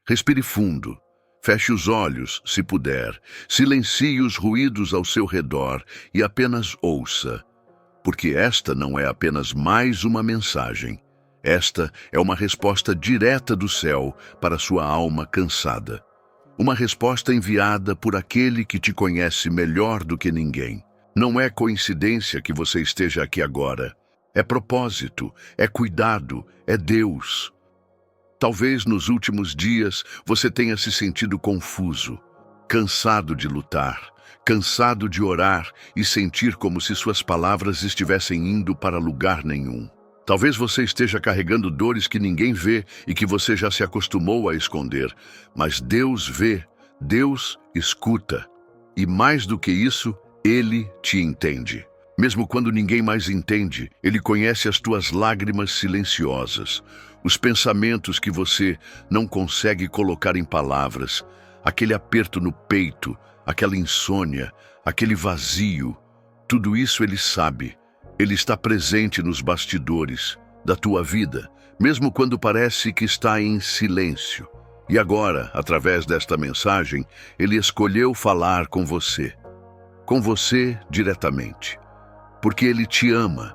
Respire fundo. Feche os olhos, se puder. Silencie os ruídos ao seu redor e apenas ouça. Porque esta não é apenas mais uma mensagem. Esta é uma resposta direta do céu para sua alma cansada. Uma resposta enviada por aquele que te conhece melhor do que ninguém. Não é coincidência que você esteja aqui agora. É propósito, é cuidado, é Deus. Talvez nos últimos dias você tenha se sentido confuso, cansado de lutar, cansado de orar e sentir como se suas palavras estivessem indo para lugar nenhum. Talvez você esteja carregando dores que ninguém vê e que você já se acostumou a esconder, mas Deus vê, Deus escuta. E mais do que isso, Ele te entende. Mesmo quando ninguém mais entende, Ele conhece as tuas lágrimas silenciosas, os pensamentos que você não consegue colocar em palavras, aquele aperto no peito, aquela insônia, aquele vazio. Tudo isso Ele sabe. Ele está presente nos bastidores da tua vida, mesmo quando parece que está em silêncio. E agora, através desta mensagem, Ele escolheu falar com você diretamente. Porque Ele te ama.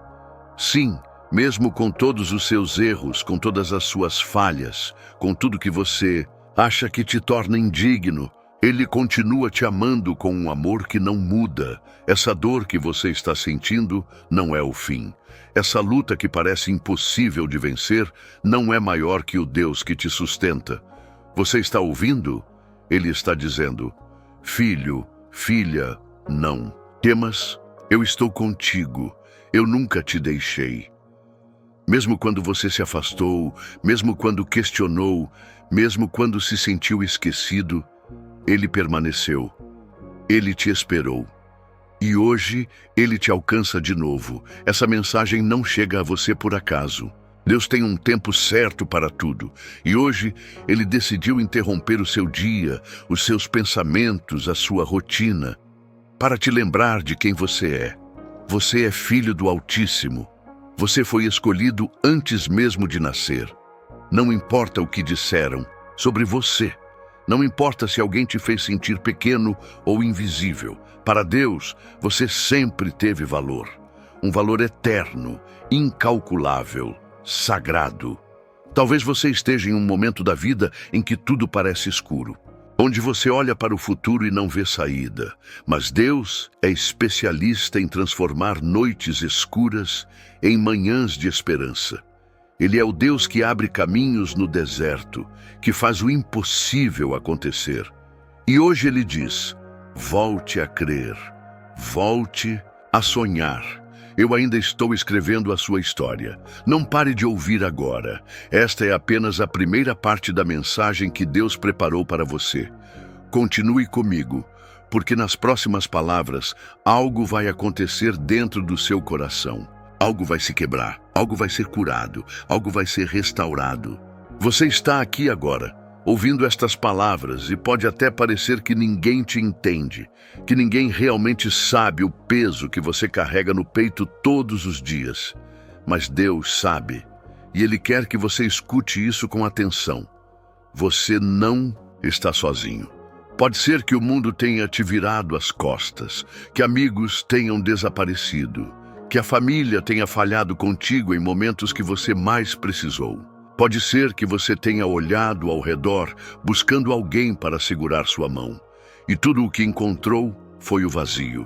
Sim, mesmo com todos os seus erros, com todas as suas falhas, com tudo que você acha que te torna indigno, Ele continua te amando com um amor que não muda. Essa dor que você está sentindo não é o fim. Essa luta que parece impossível de vencer não é maior que o Deus que te sustenta. Você está ouvindo? Ele está dizendo: filho, filha, não temas, eu estou contigo, eu nunca te deixei. Mesmo quando você se afastou, mesmo quando questionou, mesmo quando se sentiu esquecido, Ele permaneceu. Ele te esperou. E hoje, Ele te alcança de novo. Essa mensagem não chega a você por acaso. Deus tem um tempo certo para tudo. E hoje, Ele decidiu interromper o seu dia, os seus pensamentos, a sua rotina, para te lembrar de quem você é. Você é filho do Altíssimo. Você foi escolhido antes mesmo de nascer. Não importa o que disseram sobre você. Não importa se alguém te fez sentir pequeno ou invisível. Para Deus, você sempre teve valor. Um valor eterno, incalculável, sagrado. Talvez você esteja em um momento da vida em que tudo parece escuro, onde você olha para o futuro e não vê saída. Mas Deus é especialista em transformar noites escuras em manhãs de esperança. Ele é o Deus que abre caminhos no deserto, que faz o impossível acontecer. E hoje Ele diz: volte a crer, volte a sonhar. Eu ainda estou escrevendo a sua história. Não pare de ouvir agora. Esta é apenas a primeira parte da mensagem que Deus preparou para você. Continue comigo, porque nas próximas palavras, algo vai acontecer dentro do seu coração. Algo vai se quebrar, algo vai ser curado, algo vai ser restaurado. Você está aqui agora, ouvindo estas palavras, e pode até parecer que ninguém te entende, que ninguém realmente sabe o peso que você carrega no peito todos os dias. Mas Deus sabe, e Ele quer que você escute isso com atenção. Você não está sozinho. Pode ser que o mundo tenha te virado as costas, que amigos tenham desaparecido, que a família tenha falhado contigo em momentos que você mais precisou. Pode ser que você tenha olhado ao redor, buscando alguém para segurar sua mão, e tudo o que encontrou foi o vazio.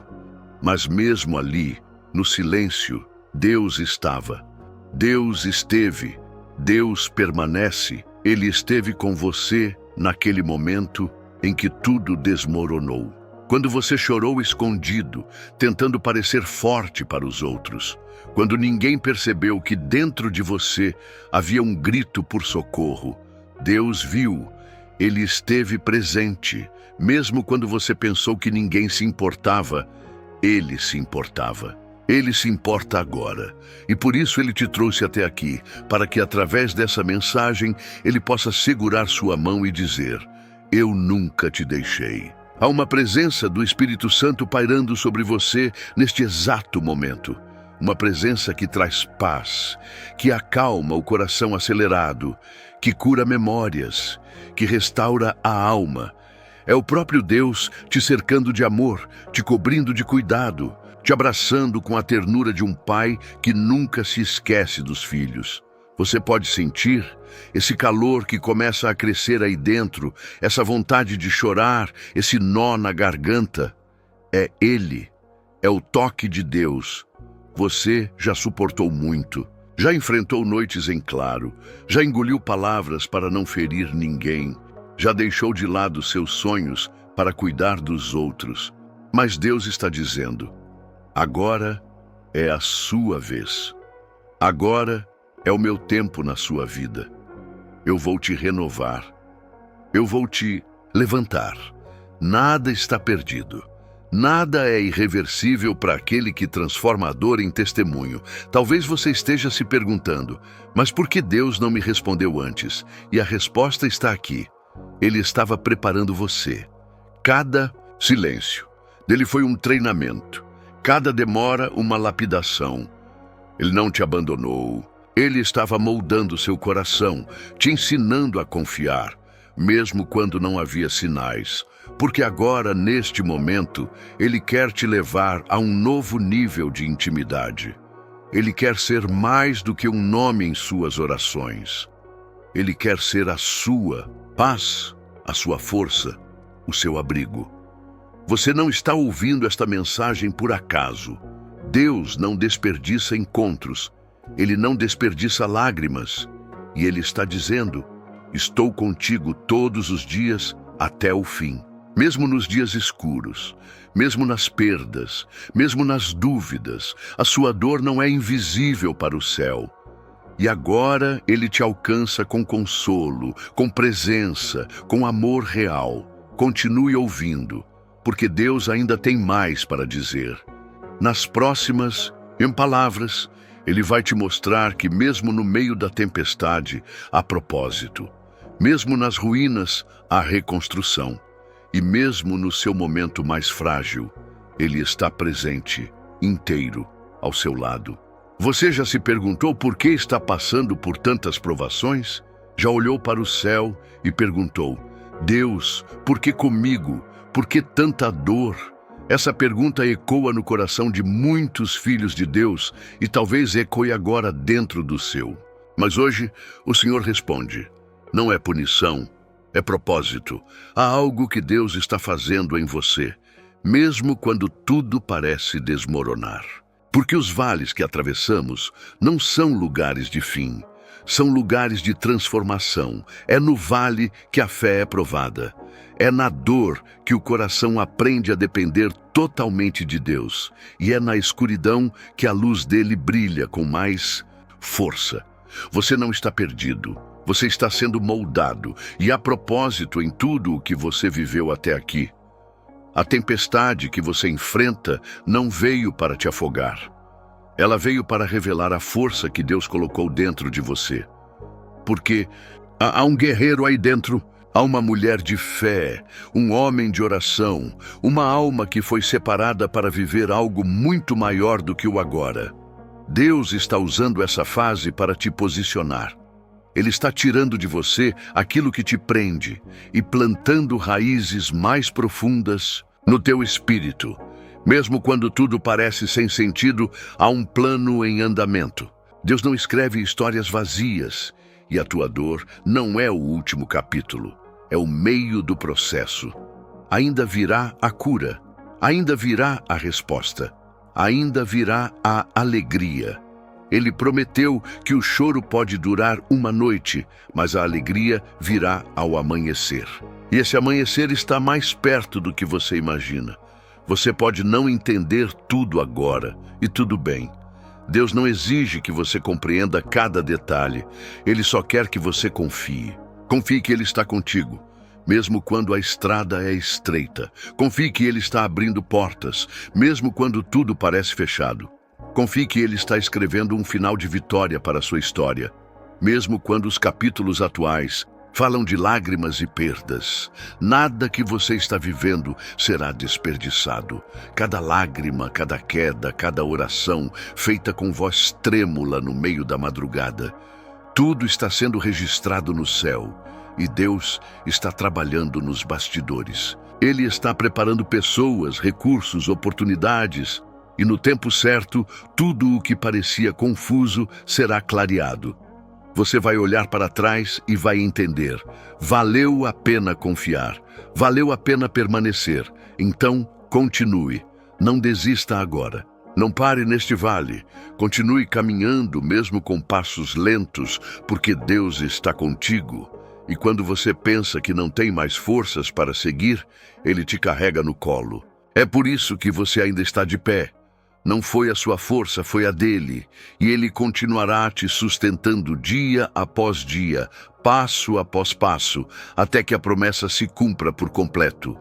Mas mesmo ali, no silêncio, Deus estava. Deus esteve. Deus permanece. Ele esteve com você naquele momento em que tudo desmoronou. Quando você chorou escondido, tentando parecer forte para os outros. Quando ninguém percebeu que dentro de você havia um grito por socorro. Deus viu. Ele esteve presente. Mesmo quando você pensou que ninguém se importava, Ele se importava. Ele se importa agora. E por isso Ele te trouxe até aqui, para que através dessa mensagem Ele possa segurar sua mão e dizer: eu nunca te deixei. Há uma presença do Espírito Santo pairando sobre você neste exato momento. uma presença que traz paz, que acalma o coração acelerado, que cura memórias, que restaura a alma. É o próprio Deus te cercando de amor, te cobrindo de cuidado, te abraçando com a ternura de um pai que nunca se esquece dos filhos. Você pode sentir esse calor que começa a crescer aí dentro, essa vontade de chorar, esse nó na garganta. É Ele, é o toque de Deus. Você já suportou muito, já enfrentou noites em claro, já engoliu palavras para não ferir ninguém, já deixou de lado seus sonhos para cuidar dos outros. Mas Deus está dizendo: agora é a sua vez. Agora é o meu tempo na sua vida. Eu vou te renovar. Eu vou te levantar. Nada está perdido. Nada é irreversível para aquele que transforma a dor em testemunho. Talvez você esteja se perguntando: mas por que Deus não me respondeu antes? E a resposta está aqui. Ele estava preparando você. Cada silêncio dele foi um treinamento. Cada demora, uma lapidação. Ele não te abandonou. Ele estava moldando seu coração, te ensinando a confiar, mesmo quando não havia sinais. Porque agora, neste momento, Ele quer te levar a um novo nível de intimidade. Ele quer ser mais do que um nome em suas orações. Ele quer ser a sua paz, a sua força, o seu abrigo. Você não está ouvindo esta mensagem por acaso. Deus não desperdiça encontros. Ele não desperdiça lágrimas. E Ele está dizendo: estou contigo todos os dias até o fim. Mesmo nos dias escuros, mesmo nas perdas, mesmo nas dúvidas, a sua dor não é invisível para o céu. E agora Ele te alcança com consolo, com presença, com amor real. Continue ouvindo, porque Deus ainda tem mais para dizer. Nas próximas, em palavras, Ele vai te mostrar que mesmo no meio da tempestade, há propósito. Mesmo nas ruínas, há reconstrução. E mesmo no seu momento mais frágil, Ele está presente, inteiro, ao seu lado. Você já se perguntou por que está passando por tantas provações? Já olhou para o céu e perguntou: Deus, por que comigo? Por que tanta dor? Essa pergunta ecoa no coração de muitos filhos de Deus e talvez ecoe agora dentro do seu. Mas hoje o Senhor responde: não é punição, é propósito. Há algo que Deus está fazendo em você, mesmo quando tudo parece desmoronar. Porque os vales que atravessamos não são lugares de fim, são lugares de transformação. É no vale que a fé é provada. É na dor que o coração aprende a depender totalmente de Deus. E é na escuridão que a luz dele brilha com mais força. Você não está perdido. Você está sendo moldado. E há propósito em tudo o que você viveu até aqui. A tempestade que você enfrenta não veio para te afogar. Ela veio para revelar a força que Deus colocou dentro de você. Porque há um guerreiro aí dentro. Há uma mulher de fé, um homem de oração, uma alma que foi separada para viver algo muito maior do que o agora. Deus está usando essa fase para te posicionar. Ele está tirando de você aquilo que te prende e plantando raízes mais profundas no teu espírito. Mesmo quando tudo parece sem sentido, há um plano em andamento. Deus não escreve histórias vazias e a tua dor não é o último capítulo. É o meio do processo. Ainda virá a cura, ainda virá a resposta, ainda virá a alegria. Ele prometeu que o choro pode durar uma noite, mas a alegria virá ao amanhecer. E esse amanhecer está mais perto do que você imagina. Você pode não entender tudo agora, e tudo bem. Deus não exige que você compreenda cada detalhe. Ele só quer que você confie. Confie que Ele está contigo, mesmo quando a estrada é estreita. Confie que Ele está abrindo portas, mesmo quando tudo parece fechado. Confie que Ele está escrevendo um final de vitória para a sua história, mesmo quando os capítulos atuais Falam de lágrimas e perdas. Nada que você está vivendo será desperdiçado. Cada lágrima, cada queda, cada oração feita com voz trêmula no meio da madrugada. Tudo está sendo registrado no céu e Deus está trabalhando nos bastidores. Ele está preparando pessoas, recursos, oportunidades e no tempo certo, tudo o que parecia confuso será clareado. Você vai olhar para trás e vai entender. Valeu a pena confiar. Valeu a pena permanecer. Então, continue. Não desista agora. Não pare neste vale. Continue caminhando, mesmo com passos lentos, porque Deus está contigo. E quando você pensa que não tem mais forças para seguir, Ele te carrega no colo. É por isso que você ainda está de pé. Não foi a sua força, foi a dele, e ele continuará te sustentando dia após dia, passo após passo, até que a promessa se cumpra por completo.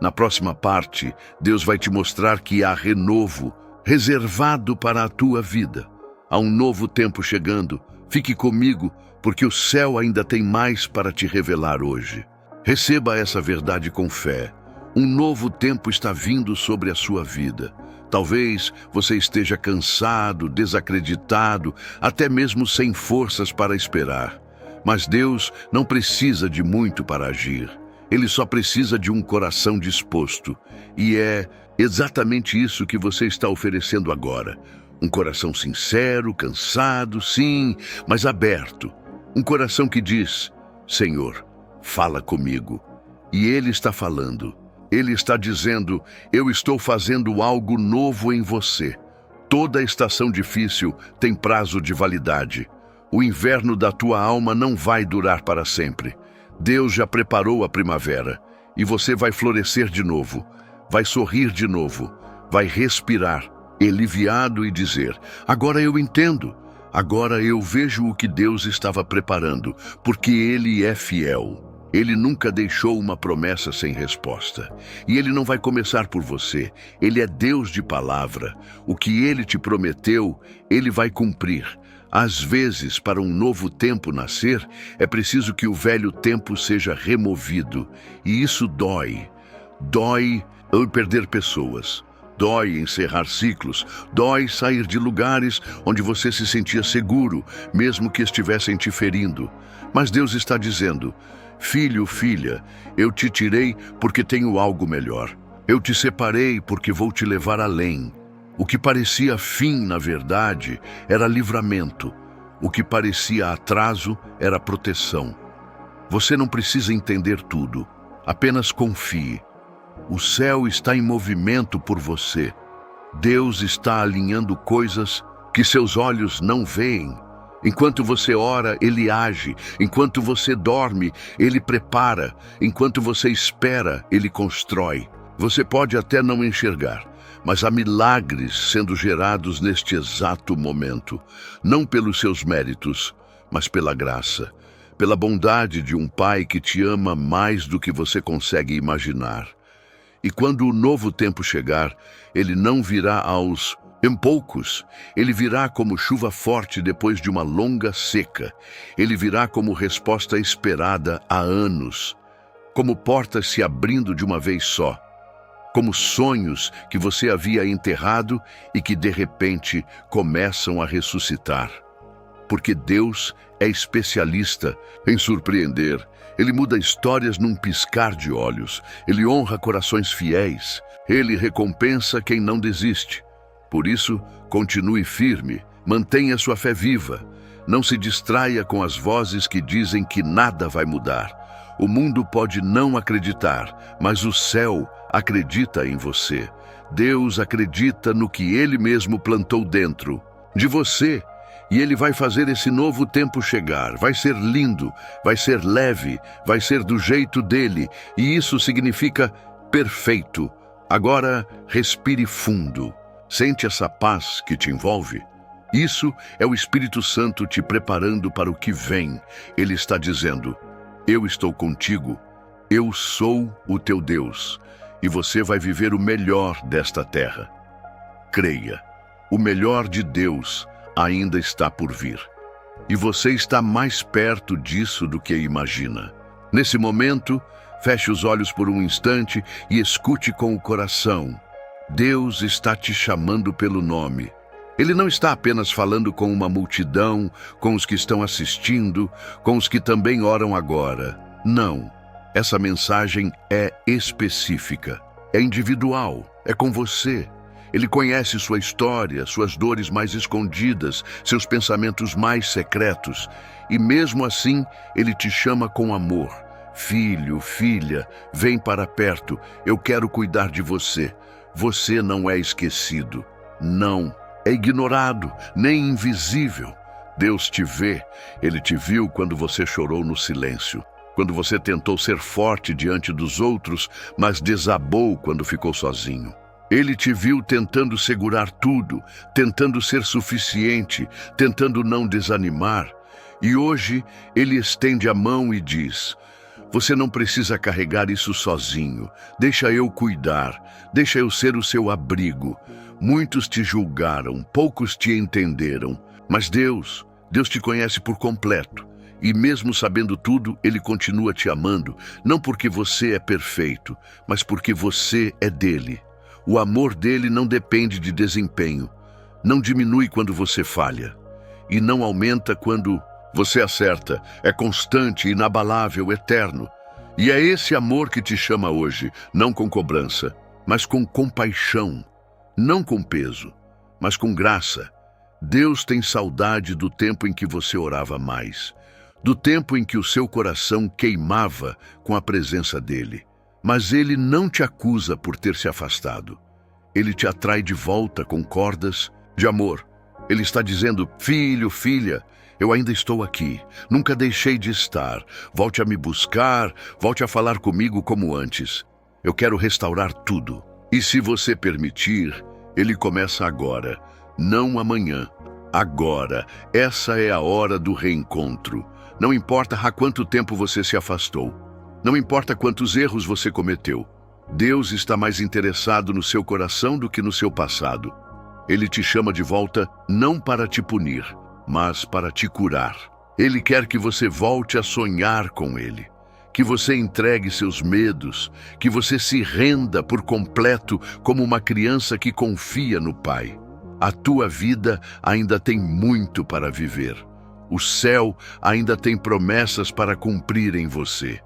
Na próxima parte, Deus vai te mostrar que há renovo reservado para a tua vida. Há um novo tempo chegando. Fique comigo, porque o céu ainda tem mais para te revelar hoje. Receba essa verdade com fé. Um novo tempo está vindo sobre a sua vida. Talvez você esteja cansado, desacreditado, até mesmo sem forças para esperar. Mas Deus não precisa de muito para agir. Ele só precisa de um coração disposto. E é exatamente isso que você está oferecendo agora. Um coração sincero, cansado, sim, mas aberto. Um coração que diz: Senhor, fala comigo. E Ele está falando. Ele está dizendo: eu estou fazendo algo novo em você. Toda estação difícil tem prazo de validade. O inverno da tua alma não vai durar para sempre. Deus já preparou a primavera e você vai florescer de novo, vai sorrir de novo, vai respirar, aliviado e dizer: agora eu entendo, agora eu vejo o que Deus estava preparando, porque Ele é fiel. Ele nunca deixou uma promessa sem resposta. E Ele não vai começar por você. Ele é Deus de palavra. O que Ele te prometeu, Ele vai cumprir. Às vezes, para um novo tempo nascer, é preciso que o velho tempo seja removido. E isso dói. Dói perder pessoas. Dói encerrar ciclos. Dói sair de lugares onde você se sentia seguro, mesmo que estivessem te ferindo. Mas Deus está dizendo: filho, filha, eu te tirei porque tenho algo melhor. Eu te separei porque vou te levar além. O que parecia fim, na verdade, era livramento. O que parecia atraso era proteção. Você não precisa entender tudo. Apenas confie. O céu está em movimento por você. Deus está alinhando coisas que seus olhos não veem. Enquanto você ora, Ele age. Enquanto você dorme, Ele prepara. Enquanto você espera, Ele constrói. Você pode até não enxergar, mas há milagres sendo gerados neste exato momento. Não pelos seus méritos, mas pela graça. Pela bondade de um Pai que te ama mais do que você consegue imaginar. E quando o novo tempo chegar, Ele não virá aos poucos. Ele virá como chuva forte depois de uma longa seca. Ele virá como resposta esperada há anos. Como portas se abrindo de uma vez só. Como sonhos que você havia enterrado e que de repente começam a ressuscitar. Porque Deus é especialista em surpreender. Ele muda histórias num piscar de olhos. Ele honra corações fiéis. Ele recompensa quem não desiste. Por isso, continue firme, mantenha sua fé viva. Não se distraia com as vozes que dizem que nada vai mudar. O mundo pode não acreditar, mas o céu acredita em você. Deus acredita no que Ele mesmo plantou dentro de você. E Ele vai fazer esse novo tempo chegar. Vai ser lindo, vai ser leve, vai ser do jeito dele. E isso significa perfeito. Agora, respire fundo. Sente essa paz que te envolve? Isso é o Espírito Santo te preparando para o que vem. Ele está dizendo: eu estou contigo, eu sou o teu Deus, e você vai viver o melhor desta terra. Creia, o melhor de Deus ainda está por vir. e você está mais perto disso do que imagina. Nesse momento, feche os olhos por um instante e escute com o coração. Deus está te chamando pelo nome. Ele não está apenas falando com uma multidão, com os que estão assistindo, com os que também oram agora. Não. Essa mensagem é específica, é individual, é com você. Ele conhece sua história, suas dores mais escondidas, seus pensamentos mais secretos. E mesmo assim, ele te chama com amor. Filho, filha, vem para perto, eu quero cuidar de você. Você não é esquecido. Não, é ignorado, nem invisível. Deus te vê. Ele te viu quando você chorou no silêncio. Quando você tentou ser forte diante dos outros, mas desabou quando ficou sozinho. Ele te viu tentando segurar tudo, tentando ser suficiente, tentando não desanimar. E hoje, ele estende a mão e diz: você não precisa carregar isso sozinho. Deixa eu cuidar. Deixa eu ser o seu abrigo. Muitos te julgaram, poucos te entenderam. Mas Deus te conhece por completo. E mesmo sabendo tudo, Ele continua te amando, não porque você é perfeito, mas porque você é dele. O amor dele não depende de desempenho, não diminui quando você falha, e não aumenta quando você acerta. É constante, inabalável, eterno. E é esse amor que te chama hoje, não com cobrança, mas com compaixão, não com peso, mas com graça. Deus tem saudade do tempo em que você orava mais, do tempo em que o seu coração queimava com a presença dele. Mas ele não te acusa por ter se afastado. Ele te atrai de volta com cordas de amor. Ele está dizendo: filho, filha, eu ainda estou aqui, nunca deixei de estar. Volte a me buscar, volte a falar comigo como antes. Eu quero restaurar tudo. E se você permitir, ele começa agora, não amanhã. Agora, essa é a hora do reencontro. Não importa há quanto tempo você se afastou. Não importa quantos erros você cometeu. Deus está mais interessado no seu coração do que no seu passado. Ele te chama de volta não para te punir, mas para te curar. Ele quer que você volte a sonhar com Ele, que você entregue seus medos, que você se renda por completo como uma criança que confia no Pai. A tua vida ainda tem muito para viver. O céu ainda tem promessas para cumprir em você.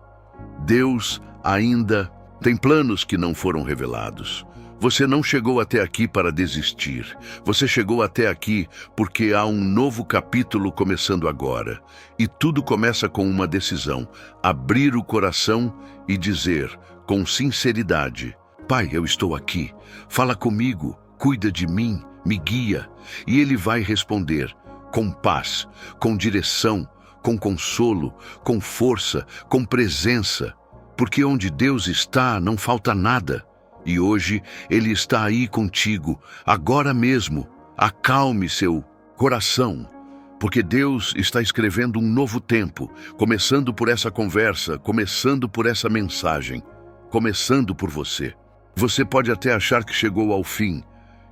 Deus ainda tem planos que não foram revelados. Você não chegou até aqui para desistir. Você chegou até aqui porque há um novo capítulo começando agora. E tudo começa com uma decisão: abrir o coração e dizer, com sinceridade: Pai, eu estou aqui. Fala comigo, cuida de mim, me guia. E Ele vai responder com paz, com direção, com consolo, com força, com presença. Porque onde Deus está, não falta nada. E hoje Ele está aí contigo, agora mesmo. Acalme seu coração, porque Deus está escrevendo um novo tempo, começando por essa conversa, começando por essa mensagem, começando por você. Você pode até achar que chegou ao fim,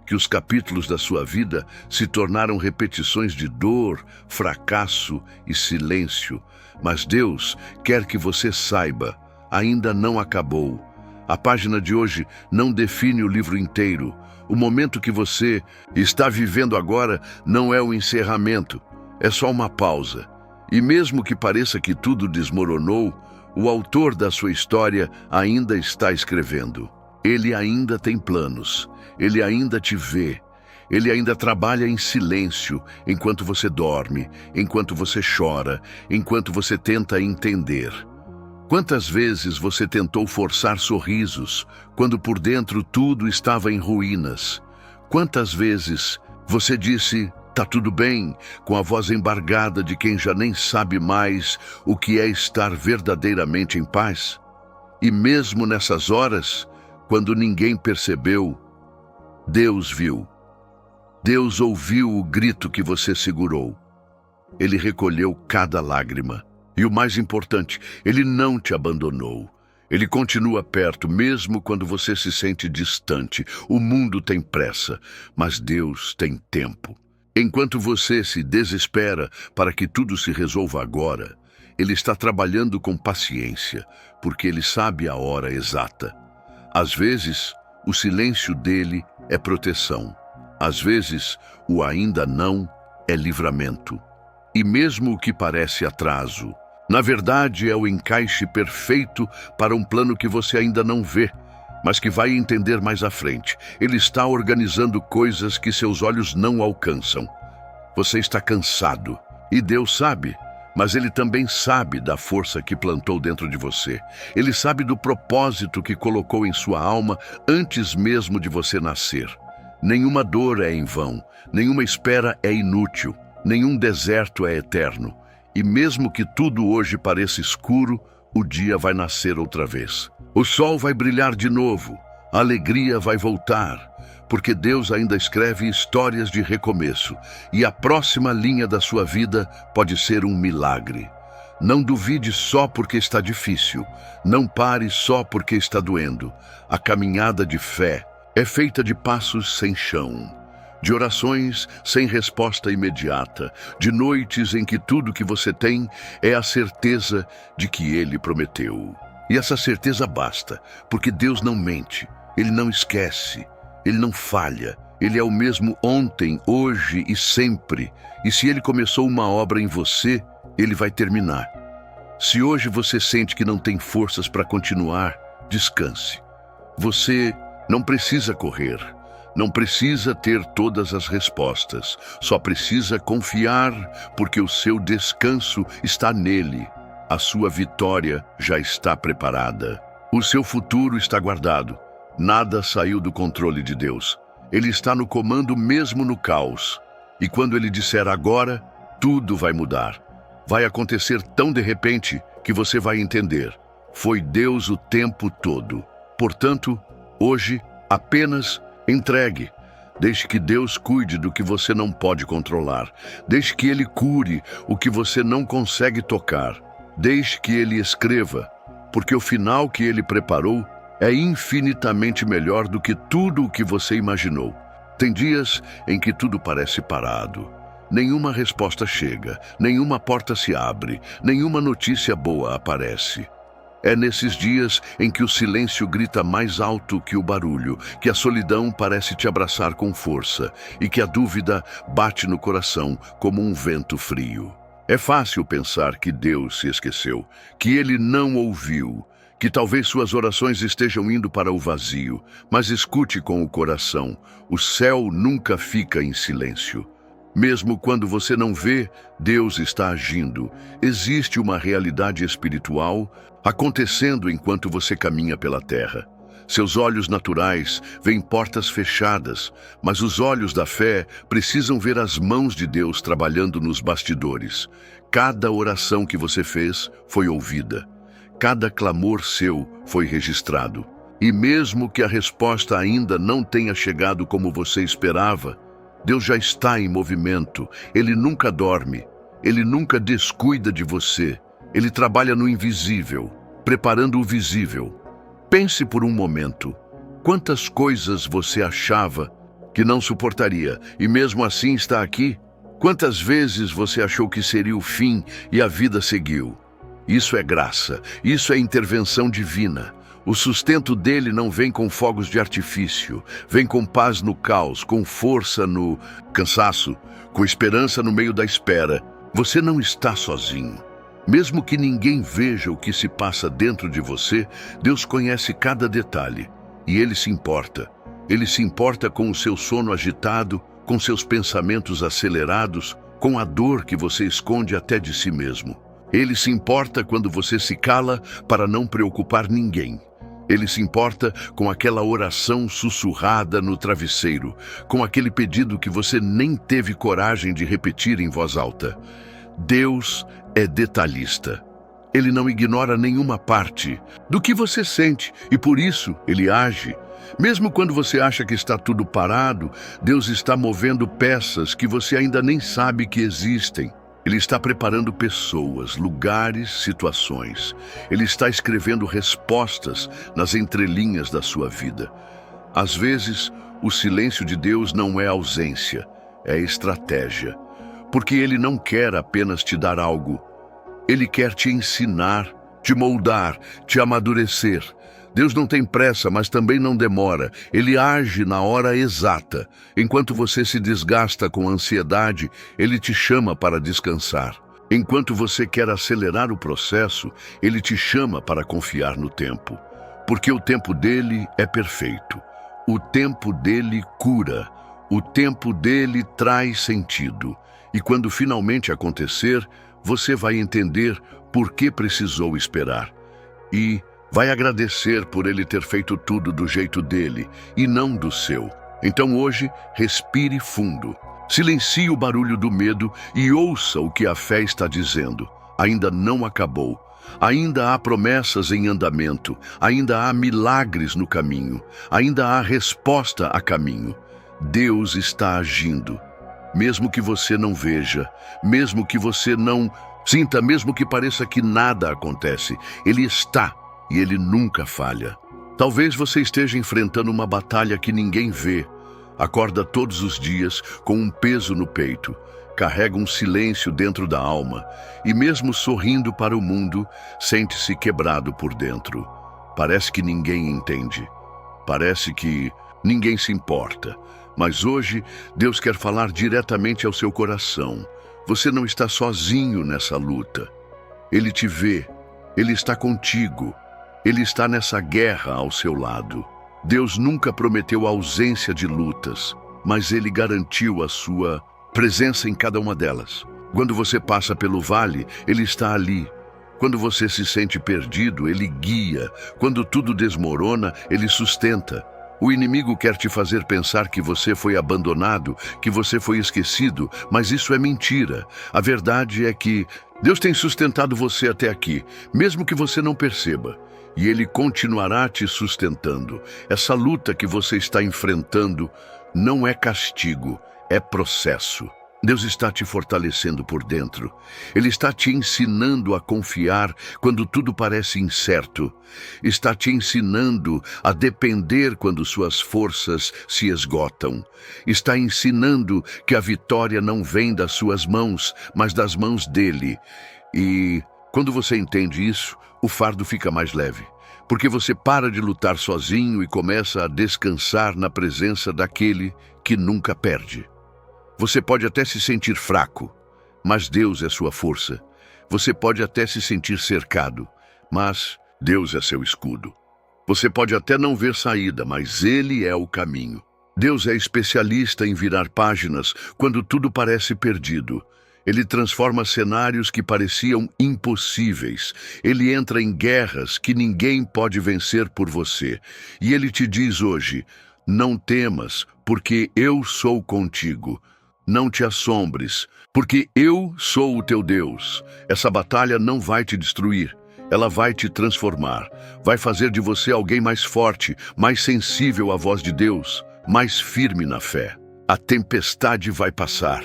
que os capítulos da sua vida se tornaram repetições de dor, fracasso e silêncio. Mas Deus quer que você saiba, ainda não acabou. A página de hoje não define o livro inteiro. O momento que você está vivendo agora não é o encerramento, é só uma pausa. E mesmo que pareça que tudo desmoronou, o autor da sua história ainda está escrevendo. Ele ainda tem planos, ele ainda te vê, ele ainda trabalha em silêncio enquanto você dorme, enquanto você chora, enquanto você tenta entender. Quantas vezes você tentou forçar sorrisos, quando por dentro tudo estava em ruínas? Quantas vezes você disse, tá tudo bem, com a voz embargada de quem já nem sabe mais o que é estar verdadeiramente em paz? E mesmo nessas horas, quando ninguém percebeu, Deus viu. Deus ouviu o grito que você segurou. Ele recolheu cada lágrima. E o mais importante, Ele não te abandonou. Ele continua perto, mesmo quando você se sente distante. O mundo tem pressa, mas Deus tem tempo. Enquanto você se desespera para que tudo se resolva agora, Ele está trabalhando com paciência, porque Ele sabe a hora exata. Às vezes, o silêncio dele é proteção. Às vezes, o ainda não é livramento. E mesmo o que parece atraso, na verdade é o encaixe perfeito para um plano que você ainda não vê, mas que vai entender mais à frente. Ele está organizando coisas que seus olhos não alcançam. Você está cansado, e Deus sabe, mas Ele também sabe da força que plantou dentro de você. Ele sabe do propósito que colocou em sua alma antes mesmo de você nascer. Nenhuma dor é em vão, nenhuma espera é inútil, nenhum deserto é eterno. E mesmo que tudo hoje pareça escuro, o dia vai nascer outra vez. O sol vai brilhar de novo, a alegria vai voltar, porque Deus ainda escreve histórias de recomeço, e a próxima linha da sua vida pode ser um milagre. Não duvide só porque está difícil, não pare só porque está doendo. A caminhada de fé é feita de passos sem chão, de orações sem resposta imediata, de noites em que tudo que você tem é a certeza de que Ele prometeu. E essa certeza basta, porque Deus não mente, Ele não esquece, Ele não falha. Ele é o mesmo ontem, hoje e sempre. E se Ele começou uma obra em você, Ele vai terminar. Se hoje você sente que não tem forças para continuar, descanse. Você não precisa correr, não precisa ter todas as respostas. Só precisa confiar, porque o seu descanso está nele. A sua vitória já está preparada. O seu futuro está guardado. Nada saiu do controle de Deus. Ele está no comando mesmo no caos. E quando Ele disser agora, tudo vai mudar. Vai acontecer tão de repente que você vai entender. Foi Deus o tempo todo. Portanto, hoje, apenas entregue. Deixe que Deus cuide do que você não pode controlar. Deixe que Ele cure o que você não consegue tocar. Deixe que Ele escreva, porque o final que Ele preparou é infinitamente melhor do que tudo o que você imaginou. Tem dias em que tudo parece parado. Nenhuma resposta chega, nenhuma porta se abre, nenhuma notícia boa aparece. É nesses dias em que o silêncio grita mais alto que o barulho, que a solidão parece te abraçar com força e que a dúvida bate no coração como um vento frio. É fácil pensar que Deus se esqueceu, que Ele não ouviu, que talvez suas orações estejam indo para o vazio, mas escute com o coração, o céu nunca fica em silêncio. Mesmo quando você não vê, Deus está agindo. Existe uma realidade espiritual acontecendo enquanto você caminha pela terra. Seus olhos naturais veem portas fechadas, mas os olhos da fé precisam ver as mãos de Deus trabalhando nos bastidores. Cada oração que você fez foi ouvida. Cada clamor seu foi registrado. E mesmo que a resposta ainda não tenha chegado como você esperava, Deus já está em movimento. Ele nunca dorme. Ele nunca descuida de você. Ele trabalha no invisível, preparando o visível. Pense por um momento. Quantas coisas você achava que não suportaria e mesmo assim está aqui? Quantas vezes você achou que seria o fim e a vida seguiu? Isso é graça. Isso é intervenção divina. O sustento dele não vem com fogos de artifício, vem com paz no caos, com força no cansaço, com esperança no meio da espera. Você não está sozinho. Mesmo que ninguém veja o que se passa dentro de você, Deus conhece cada detalhe e Ele se importa. Ele se importa com o seu sono agitado, com seus pensamentos acelerados, com a dor que você esconde até de si mesmo. Ele se importa quando você se cala para não preocupar ninguém. Ele se importa com aquela oração sussurrada no travesseiro, com aquele pedido que você nem teve coragem de repetir em voz alta. Deus é detalhista. Ele não ignora nenhuma parte do que você sente e por isso Ele age. Mesmo quando você acha que está tudo parado, Deus está movendo peças que você ainda nem sabe que existem. Ele está preparando pessoas, lugares, situações. Ele está escrevendo respostas nas entrelinhas da sua vida. Às vezes, o silêncio de Deus não é ausência, é estratégia. Porque Ele não quer apenas te dar algo. Ele quer te ensinar, te moldar, te amadurecer. Deus não tem pressa, mas também não demora. Ele age na hora exata. Enquanto você se desgasta com ansiedade, Ele te chama para descansar. Enquanto você quer acelerar o processo, Ele te chama para confiar no tempo. Porque o tempo dele é perfeito. O tempo dele cura. O tempo dele traz sentido. E quando finalmente acontecer, você vai entender por que precisou esperar. E vai agradecer por ele ter feito tudo do jeito dele e não do seu. Então hoje, respire fundo. Silencie o barulho do medo e ouça o que a fé está dizendo. Ainda não acabou. Ainda há promessas em andamento. Ainda há milagres no caminho. Ainda há resposta a caminho. Deus está agindo. Mesmo que você não veja, mesmo que você não sinta, mesmo que pareça que nada acontece, Ele está e Ele nunca falha. Talvez você esteja enfrentando uma batalha que ninguém vê. Acorda todos os dias com um peso no peito, carrega um silêncio dentro da alma e mesmo sorrindo para o mundo, sente-se quebrado por dentro. Parece que ninguém entende. Parece que ninguém se importa. Mas hoje, Deus quer falar diretamente ao seu coração. Você não está sozinho nessa luta. Ele te vê, Ele está contigo, Ele está nessa guerra ao seu lado. Deus nunca prometeu ausência de lutas, mas Ele garantiu a sua presença em cada uma delas. Quando você passa pelo vale, Ele está ali. Quando você se sente perdido, Ele guia. Quando tudo desmorona, Ele sustenta. O inimigo quer te fazer pensar que você foi abandonado, que você foi esquecido, mas isso é mentira. A verdade é que Deus tem sustentado você até aqui, mesmo que você não perceba. E Ele continuará te sustentando. Essa luta que você está enfrentando não é castigo, é processo. Deus está te fortalecendo por dentro. Ele está te ensinando a confiar quando tudo parece incerto. Está te ensinando a depender quando suas forças se esgotam. Está ensinando que a vitória não vem das suas mãos, mas das mãos dele. E quando você entende isso, o fardo fica mais leve. Porque você para de lutar sozinho e começa a descansar na presença daquele que nunca perde. Você pode até se sentir fraco, mas Deus é sua força. Você pode até se sentir cercado, mas Deus é seu escudo. Você pode até não ver saída, mas Ele é o caminho. Deus é especialista em virar páginas quando tudo parece perdido. Ele transforma cenários que pareciam impossíveis. Ele entra em guerras que ninguém pode vencer por você. E Ele te diz hoje: não temas, porque eu sou contigo. Não te assombres, porque eu sou o teu Deus. Essa batalha não vai te destruir, ela vai te transformar. Vai fazer de você alguém mais forte, mais sensível à voz de Deus, mais firme na fé. A tempestade vai passar.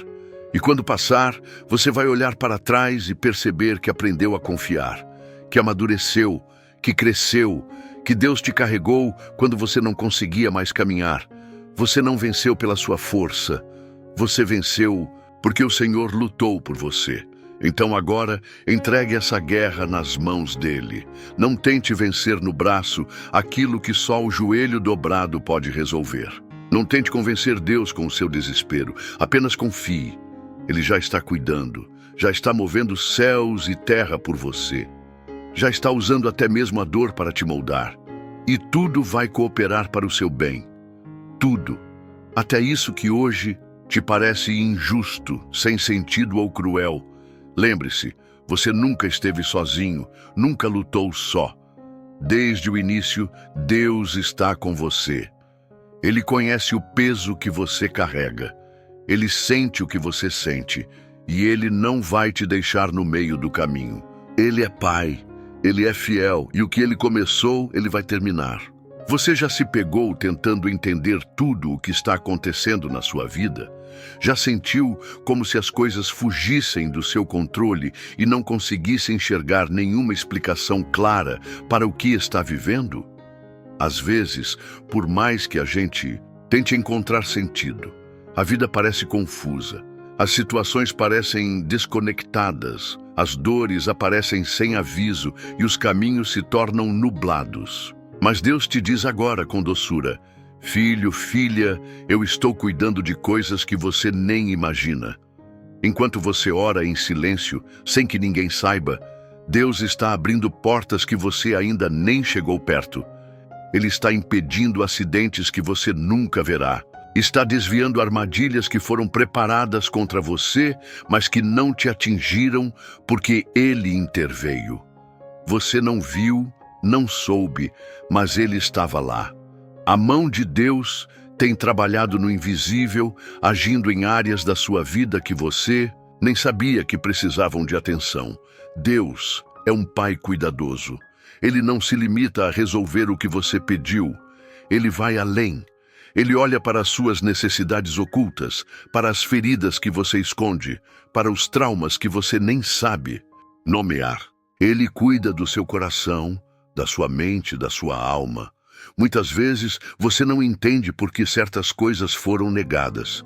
E quando passar, você vai olhar para trás e perceber que aprendeu a confiar, que amadureceu, que cresceu, que Deus te carregou quando você não conseguia mais caminhar. Você não venceu pela sua força. Você venceu porque o Senhor lutou por você. Então agora, entregue essa guerra nas mãos dele. Não tente vencer no braço aquilo que só o joelho dobrado pode resolver. Não tente convencer Deus com o seu desespero. Apenas confie. Ele já está cuidando, já está movendo céus e terra por você. Já está usando até mesmo a dor para te moldar. E tudo vai cooperar para o seu bem. Tudo. Até isso que hoje te parece injusto, sem sentido ou cruel. Lembre-se, você nunca esteve sozinho, nunca lutou só. Desde o início, Deus está com você. Ele conhece o peso que você carrega. Ele sente o que você sente. E Ele não vai te deixar no meio do caminho. Ele é Pai, Ele é fiel, e o que Ele começou, Ele vai terminar. Você já se pegou tentando entender tudo o que está acontecendo na sua vida? Já sentiu como se as coisas fugissem do seu controle e não conseguisse enxergar nenhuma explicação clara para o que está vivendo? Às vezes, por mais que a gente tente encontrar sentido, A vida parece confusa. As situações parecem desconectadas. As dores aparecem sem aviso e os caminhos se tornam nublados. Mas Deus te diz agora com doçura: filho, filha, eu estou cuidando de coisas que você nem imagina. Enquanto você ora em silêncio, sem que ninguém saiba, Deus está abrindo portas que você ainda nem chegou perto. Ele está impedindo acidentes que você nunca verá. Está desviando armadilhas que foram preparadas contra você, mas que não te atingiram porque Ele interveio. Você não viu, não soube, mas Ele estava lá. A mão de Deus tem trabalhado no invisível, agindo em áreas da sua vida que você nem sabia que precisavam de atenção. Deus é um Pai cuidadoso. Ele não se limita a resolver o que você pediu. Ele vai além. Ele olha para as suas necessidades ocultas, para as feridas que você esconde, para os traumas que você nem sabe nomear. Ele cuida do seu coração, da sua mente, da sua alma. Muitas vezes você não entende por que certas coisas foram negadas.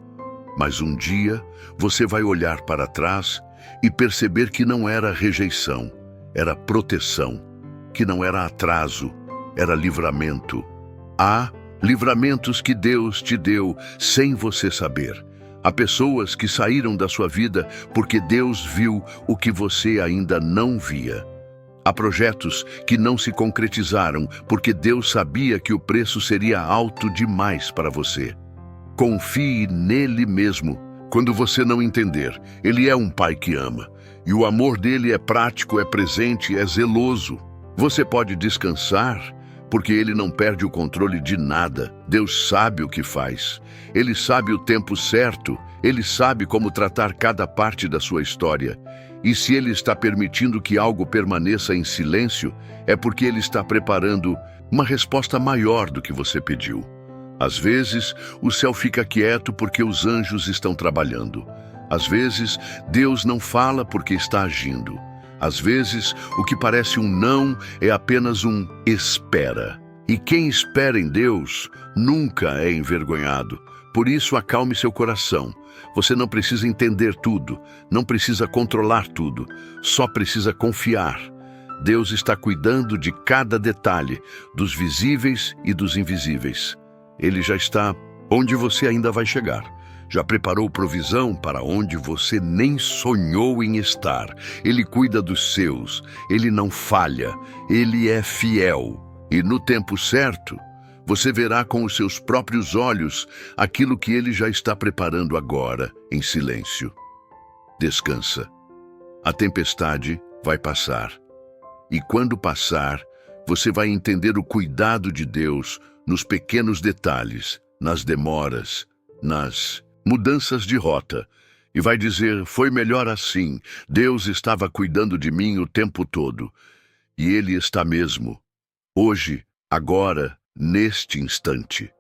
Mas um dia você vai olhar para trás e perceber que não era rejeição, era proteção, que não era atraso, era livramento. Há livramentos que Deus te deu sem você saber. Há pessoas que saíram da sua vida porque Deus viu o que você ainda não via. Há projetos que não se concretizaram porque Deus sabia que o preço seria alto demais para você. Confie nele mesmo. Quando você não entender, Ele é um Pai que ama. E o amor dele é prático, é presente, é zeloso. Você pode descansar, porque Ele não perde o controle de nada. Deus sabe o que faz. Ele sabe o tempo certo. Ele sabe como tratar cada parte da sua história. E se Ele está permitindo que algo permaneça em silêncio, é porque Ele está preparando uma resposta maior do que você pediu. Às vezes, o céu fica quieto porque os anjos estão trabalhando. Às vezes, Deus não fala porque está agindo. Às vezes, o que parece um não é apenas um espera. E quem espera em Deus nunca é envergonhado. Por isso, acalme seu coração. Você não precisa entender tudo, não precisa controlar tudo, só precisa confiar. Deus está cuidando de cada detalhe, dos visíveis e dos invisíveis. Ele já está onde você ainda vai chegar. Já preparou provisão para onde você nem sonhou em estar. Ele cuida dos seus, Ele não falha, Ele é fiel. E no tempo certo, você verá com os seus próprios olhos aquilo que Ele já está preparando agora, em silêncio. Descansa. A tempestade vai passar. E quando passar, você vai entender o cuidado de Deus nos pequenos detalhes, nas demoras, nas mudanças de rota, e vai dizer: foi melhor assim, Deus estava cuidando de mim o tempo todo. E Ele está mesmo. Hoje, agora, neste instante.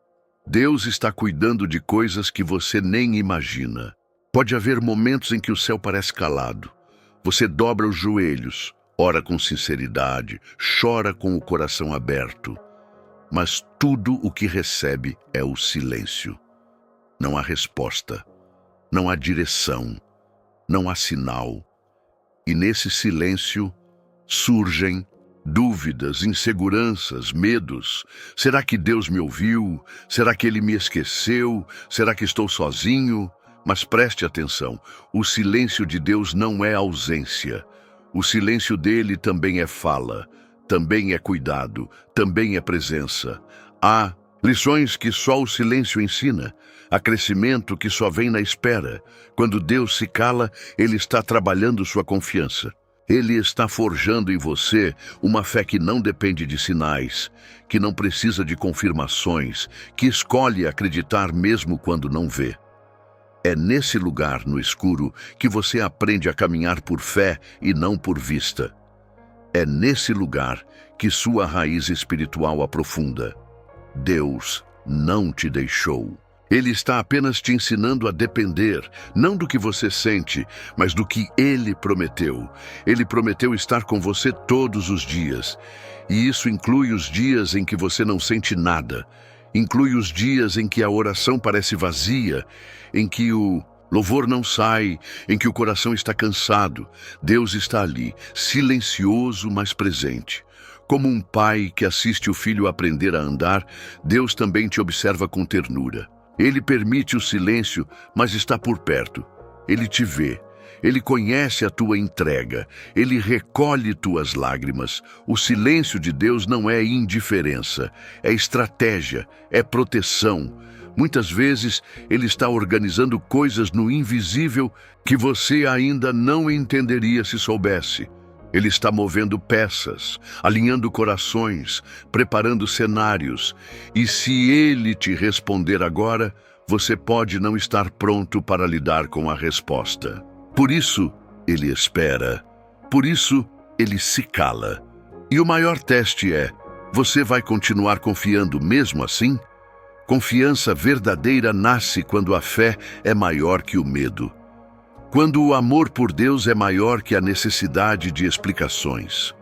Deus está cuidando de coisas que você nem imagina. Pode haver momentos em que o céu parece calado. Você dobra os joelhos, ora com sinceridade, chora com o coração aberto. Mas tudo o que recebe é o silêncio. Não há resposta, não há direção, não há sinal. E nesse silêncio surgem dúvidas, inseguranças, medos. Será que Deus me ouviu? Será que Ele me esqueceu? Será que estou sozinho? Mas preste atenção, o silêncio de Deus não é ausência. O silêncio dele também é fala, também é cuidado, também é presença. Há lições que só o silêncio ensina. Há crescimento que só vem na espera. Quando Deus se cala, Ele está trabalhando sua confiança. Ele está forjando em você uma fé que não depende de sinais, que não precisa de confirmações, que escolhe acreditar mesmo quando não vê. É nesse lugar, no escuro, que você aprende a caminhar por fé e não por vista. É nesse lugar que sua raiz espiritual aprofunda. Deus não te deixou. Ele está apenas te ensinando a depender, não do que você sente, mas do que Ele prometeu. Ele prometeu estar com você todos os dias. E isso inclui os dias em que você não sente nada. Inclui os dias em que a oração parece vazia, em que o louvor não sai, em que o coração está cansado. Deus está ali, silencioso, mas presente. Como um pai que assiste o filho aprender a andar, Deus também te observa com ternura. Ele permite o silêncio, mas está por perto. Ele te vê. Ele conhece a tua entrega. Ele recolhe tuas lágrimas. O silêncio de Deus não é indiferença, é estratégia, é proteção. Muitas vezes, Ele está organizando coisas no invisível que você ainda não entenderia se soubesse. Ele está movendo peças, alinhando corações, preparando cenários. E se Ele te responder agora, você pode não estar pronto para lidar com a resposta. Por isso, Ele espera. Por isso, Ele se cala. E o maior teste é: você vai continuar confiando mesmo assim? Confiança verdadeira nasce quando a fé é maior que o medo. Quando o amor por Deus é maior que a necessidade de explicações.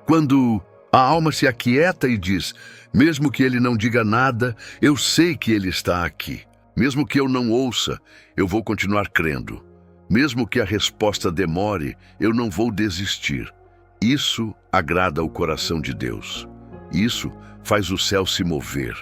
Quando a alma se aquieta e diz: mesmo que Ele não diga nada, eu sei que Ele está aqui. Mesmo que eu não ouça, eu vou continuar crendo. Mesmo que a resposta demore, eu não vou desistir. Isso agrada o coração de Deus. Isso faz o céu se mover.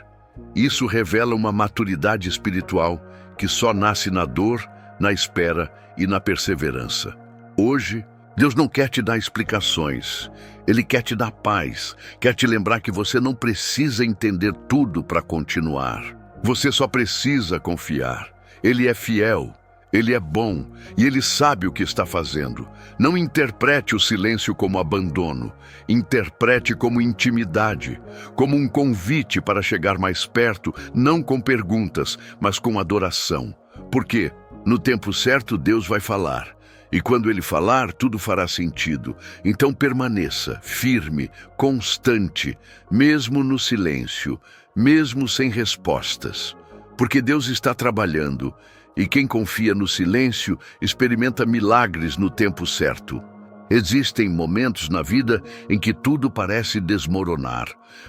Isso revela uma maturidade espiritual que só nasce na dor, na espera e na perseverança. Hoje, Deus não quer te dar explicações. Ele quer te dar paz. Quer te lembrar que você não precisa entender tudo para continuar. Você só precisa confiar. Ele é fiel. Ele é bom e Ele sabe o que está fazendo. Não interprete o silêncio como abandono. Interprete como intimidade, como um convite para chegar mais perto, não com perguntas, mas com adoração. Porque, no tempo certo, Deus vai falar. E quando Ele falar, tudo fará sentido. Então permaneça firme, constante, mesmo no silêncio, mesmo sem respostas. Porque Deus está trabalhando. E quem confia no silêncio experimenta milagres no tempo certo. Existem momentos na vida em que tudo parece desmoronar.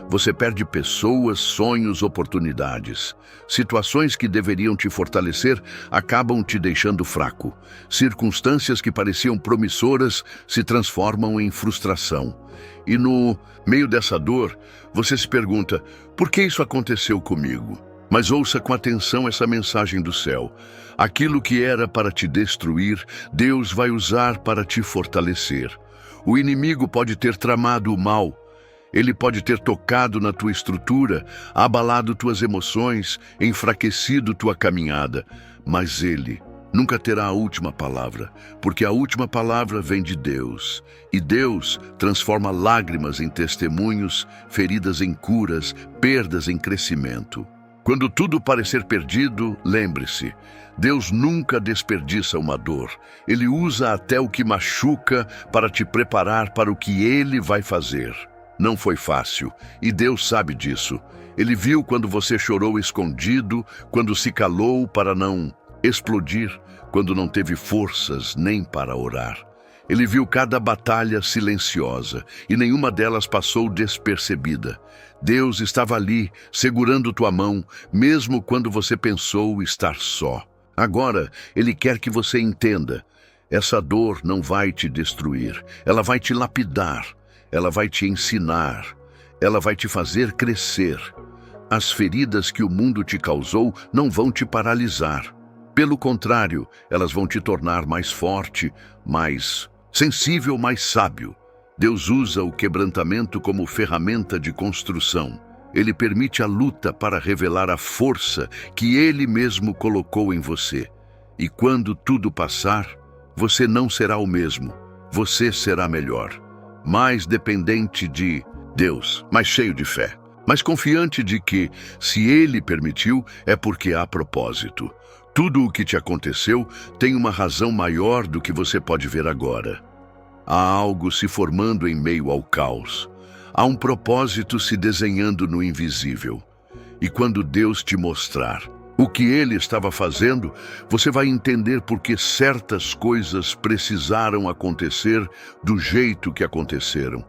Você perde pessoas, sonhos, oportunidades. Situações que deveriam te fortalecer acabam te deixando fraco. Circunstâncias que pareciam promissoras se transformam em frustração. E no meio dessa dor, você se pergunta: por que isso aconteceu comigo? Mas ouça com atenção essa mensagem do céu. Aquilo que era para te destruir, Deus vai usar para te fortalecer. O inimigo pode ter tramado o mal. Ele pode ter tocado na tua estrutura, abalado tuas emoções, enfraquecido tua caminhada. Mas ele nunca terá a última palavra, porque a última palavra vem de Deus. E Deus transforma lágrimas em testemunhos, feridas em curas, perdas em crescimento. Quando tudo parecer perdido, lembre-se, Deus nunca desperdiça uma dor. Ele usa até o que machuca para te preparar para o que Ele vai fazer. Não foi fácil, e Deus sabe disso. Ele viu quando você chorou escondido, quando se calou para não explodir, quando não teve forças nem para orar. Ele viu cada batalha silenciosa, e nenhuma delas passou despercebida. Deus estava ali, segurando tua mão, mesmo quando você pensou estar só. Agora, Ele quer que você entenda. Essa dor não vai te destruir. Ela vai te lapidar. Ela vai te ensinar. Ela vai te fazer crescer. As feridas que o mundo te causou não vão te paralisar. Pelo contrário, elas vão te tornar mais forte, mais sensível, mais sábio. Deus usa o quebrantamento como ferramenta de construção. Ele permite a luta para revelar a força que Ele mesmo colocou em você. E quando tudo passar, você não será o mesmo. Você será melhor. Mais dependente de Deus, mais cheio de fé. Mais confiante de que, se Ele permitiu, é porque há propósito. Tudo o que te aconteceu tem uma razão maior do que você pode ver agora. Há algo se formando em meio ao caos. Há um propósito se desenhando no invisível. E quando Deus te mostrar o que Ele estava fazendo, você vai entender por que certas coisas precisaram acontecer do jeito que aconteceram.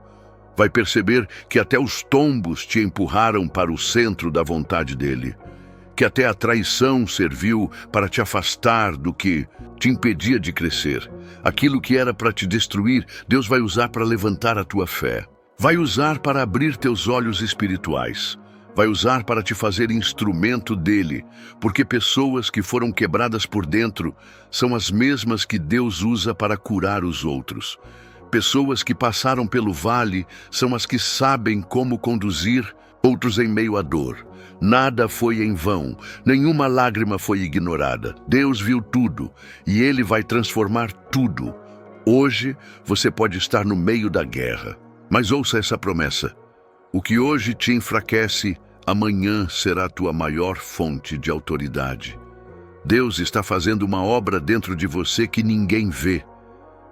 Vai perceber que até os tombos te empurraram para o centro da vontade dele, que até a traição serviu para te afastar do que te impedia de crescer. Aquilo que era para te destruir, Deus vai usar para levantar a tua fé. Vai usar para abrir teus olhos espirituais. Vai usar para te fazer instrumento dele, porque pessoas que foram quebradas por dentro são as mesmas que Deus usa para curar os outros. Pessoas que passaram pelo vale são as que sabem como conduzir outros em meio à dor. Nada foi em vão, nenhuma lágrima foi ignorada. Deus viu tudo e Ele vai transformar tudo. Hoje você pode estar no meio da guerra, mas ouça essa promessa. O que hoje te enfraquece, amanhã será a tua maior fonte de autoridade. Deus está fazendo uma obra dentro de você que ninguém vê,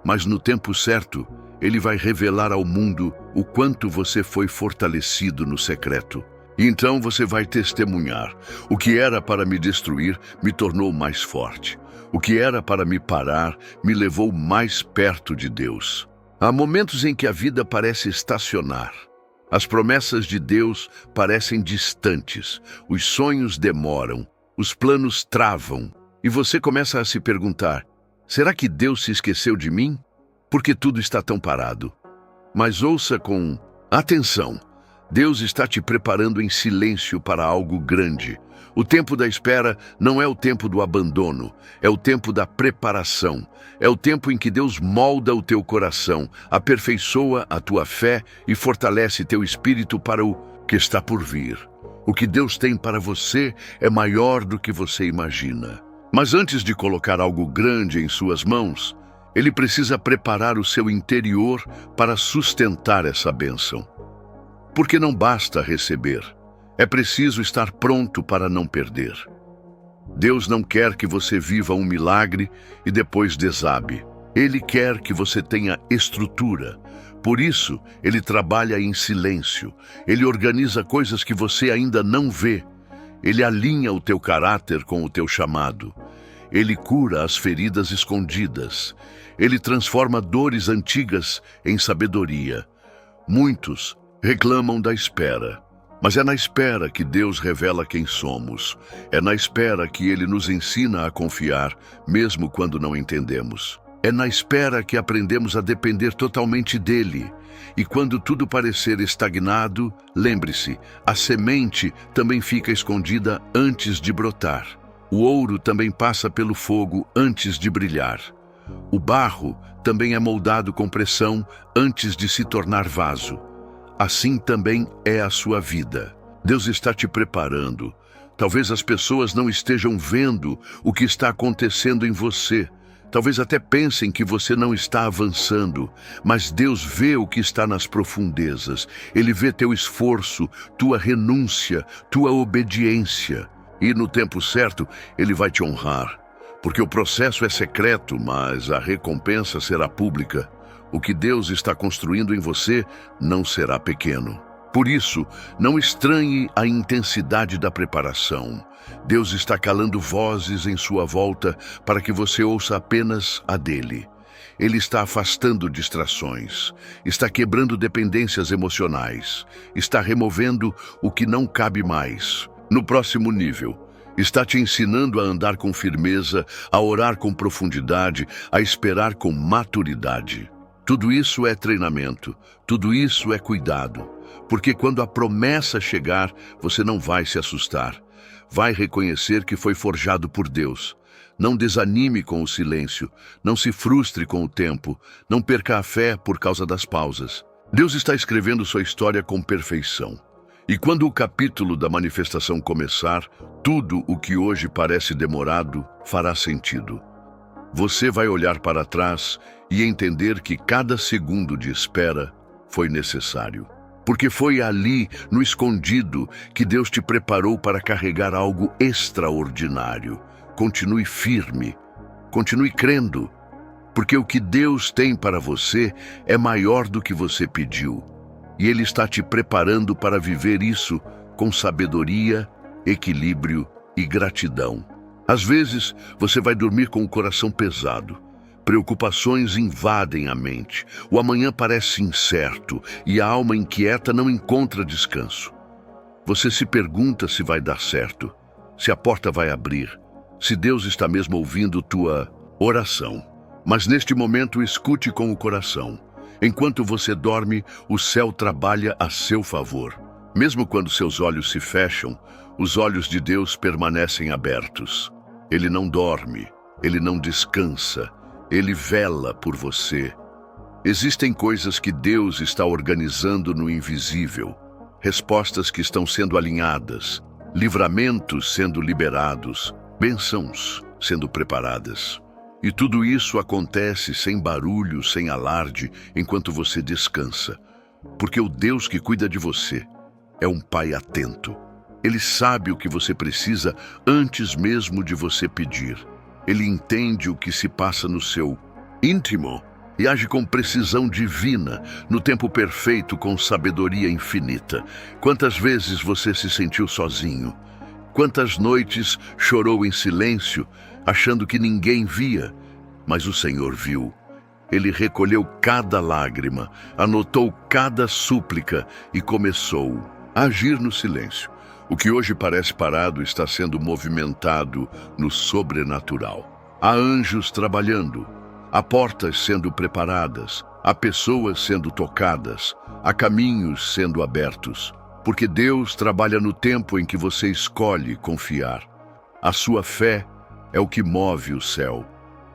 mas no tempo certo, Ele vai revelar ao mundo o quanto você foi fortalecido no secreto. E então você vai testemunhar. O que era para me destruir me tornou mais forte. O que era para me parar me levou mais perto de Deus. Há momentos em que a vida parece estacionar. As promessas de Deus parecem distantes. Os sonhos demoram. Os planos travam. E você começa a se perguntar: será que Deus se esqueceu de mim? Por que tudo está tão parado? Mas ouça com atenção. Deus está te preparando em silêncio para algo grande. O tempo da espera não é o tempo do abandono, é o tempo da preparação. É o tempo em que Deus molda o teu coração, aperfeiçoa a tua fé e fortalece teu espírito para o que está por vir. O que Deus tem para você é maior do que você imagina. Mas antes de colocar algo grande em suas mãos, Ele precisa preparar o seu interior para sustentar essa bênção. Porque não basta receber, é preciso estar pronto para não perder. Deus não quer que você viva um milagre e depois desabe. Ele quer que você tenha estrutura. Por isso, Ele trabalha em silêncio. Ele organiza coisas que você ainda não vê. Ele alinha o teu caráter com o teu chamado. Ele cura as feridas escondidas. Ele transforma dores antigas em sabedoria. Muitos reclamam da espera, mas é na espera que Deus revela quem somos. É na espera que Ele nos ensina a confiar, mesmo quando não entendemos. É na espera que aprendemos a depender totalmente dEle. E quando tudo parecer estagnado, lembre-se, a semente também fica escondida antes de brotar. O ouro também passa pelo fogo antes de brilhar. O barro também é moldado com pressão antes de se tornar vaso. Assim também é a sua vida. Deus está te preparando. Talvez as pessoas não estejam vendo o que está acontecendo em você. Talvez até pensem que você não está avançando, mas Deus vê o que está nas profundezas. Ele vê teu esforço, tua renúncia, tua obediência. E no tempo certo, Ele vai te honrar. Porque o processo é secreto, mas a recompensa será pública. O que Deus está construindo em você não será pequeno. Por isso, não estranhe a intensidade da preparação. Deus está calando vozes em sua volta para que você ouça apenas a dele. Ele está afastando distrações, está quebrando dependências emocionais, está removendo o que não cabe mais. No próximo nível, está te ensinando a andar com firmeza, a orar com profundidade, a esperar com maturidade. Tudo isso é treinamento, tudo isso é cuidado, porque quando a promessa chegar, você não vai se assustar. Vai reconhecer que foi forjado por Deus. Não desanime com o silêncio, não se frustre com o tempo, não perca a fé por causa das pausas. Deus está escrevendo sua história com perfeição. E quando o capítulo da manifestação começar, tudo o que hoje parece demorado fará sentido. Você vai olhar para trás e entender que cada segundo de espera foi necessário. Porque foi ali, no escondido, que Deus te preparou para carregar algo extraordinário. Continue firme, continue crendo, porque o que Deus tem para você é maior do que você pediu. E Ele está te preparando para viver isso com sabedoria, equilíbrio e gratidão. Às vezes, você vai dormir com o coração pesado, Preocupações invadem a mente. O amanhã parece incerto e a alma inquieta não encontra descanso. Você se pergunta se vai dar certo, se a porta vai abrir, se Deus está mesmo ouvindo tua oração. Mas neste momento escute com o coração. Enquanto você dorme, o céu trabalha a seu favor. Mesmo quando seus olhos se fecham, os olhos de Deus permanecem abertos. Ele não dorme, ele não descansa, ele vela por você. Existem coisas que Deus está organizando no invisível, respostas que estão sendo alinhadas, livramentos sendo liberados, bênçãos sendo preparadas. E tudo isso acontece sem barulho, sem alarde, enquanto você descansa. Porque o Deus que cuida de você é um Pai atento. Ele sabe o que você precisa antes mesmo de você pedir. Ele entende o que se passa no seu íntimo e age com precisão divina, no tempo perfeito, com sabedoria infinita. Quantas vezes você se sentiu sozinho? Quantas noites chorou em silêncio, achando que ninguém via? Mas o Senhor viu. Ele recolheu cada lágrima, anotou cada súplica e começou a agir no silêncio. O que hoje parece parado está sendo movimentado no sobrenatural. Há anjos trabalhando, há portas sendo preparadas, há pessoas sendo tocadas, há caminhos sendo abertos, porque Deus trabalha no tempo em que você escolhe confiar. A sua fé é o que move o céu.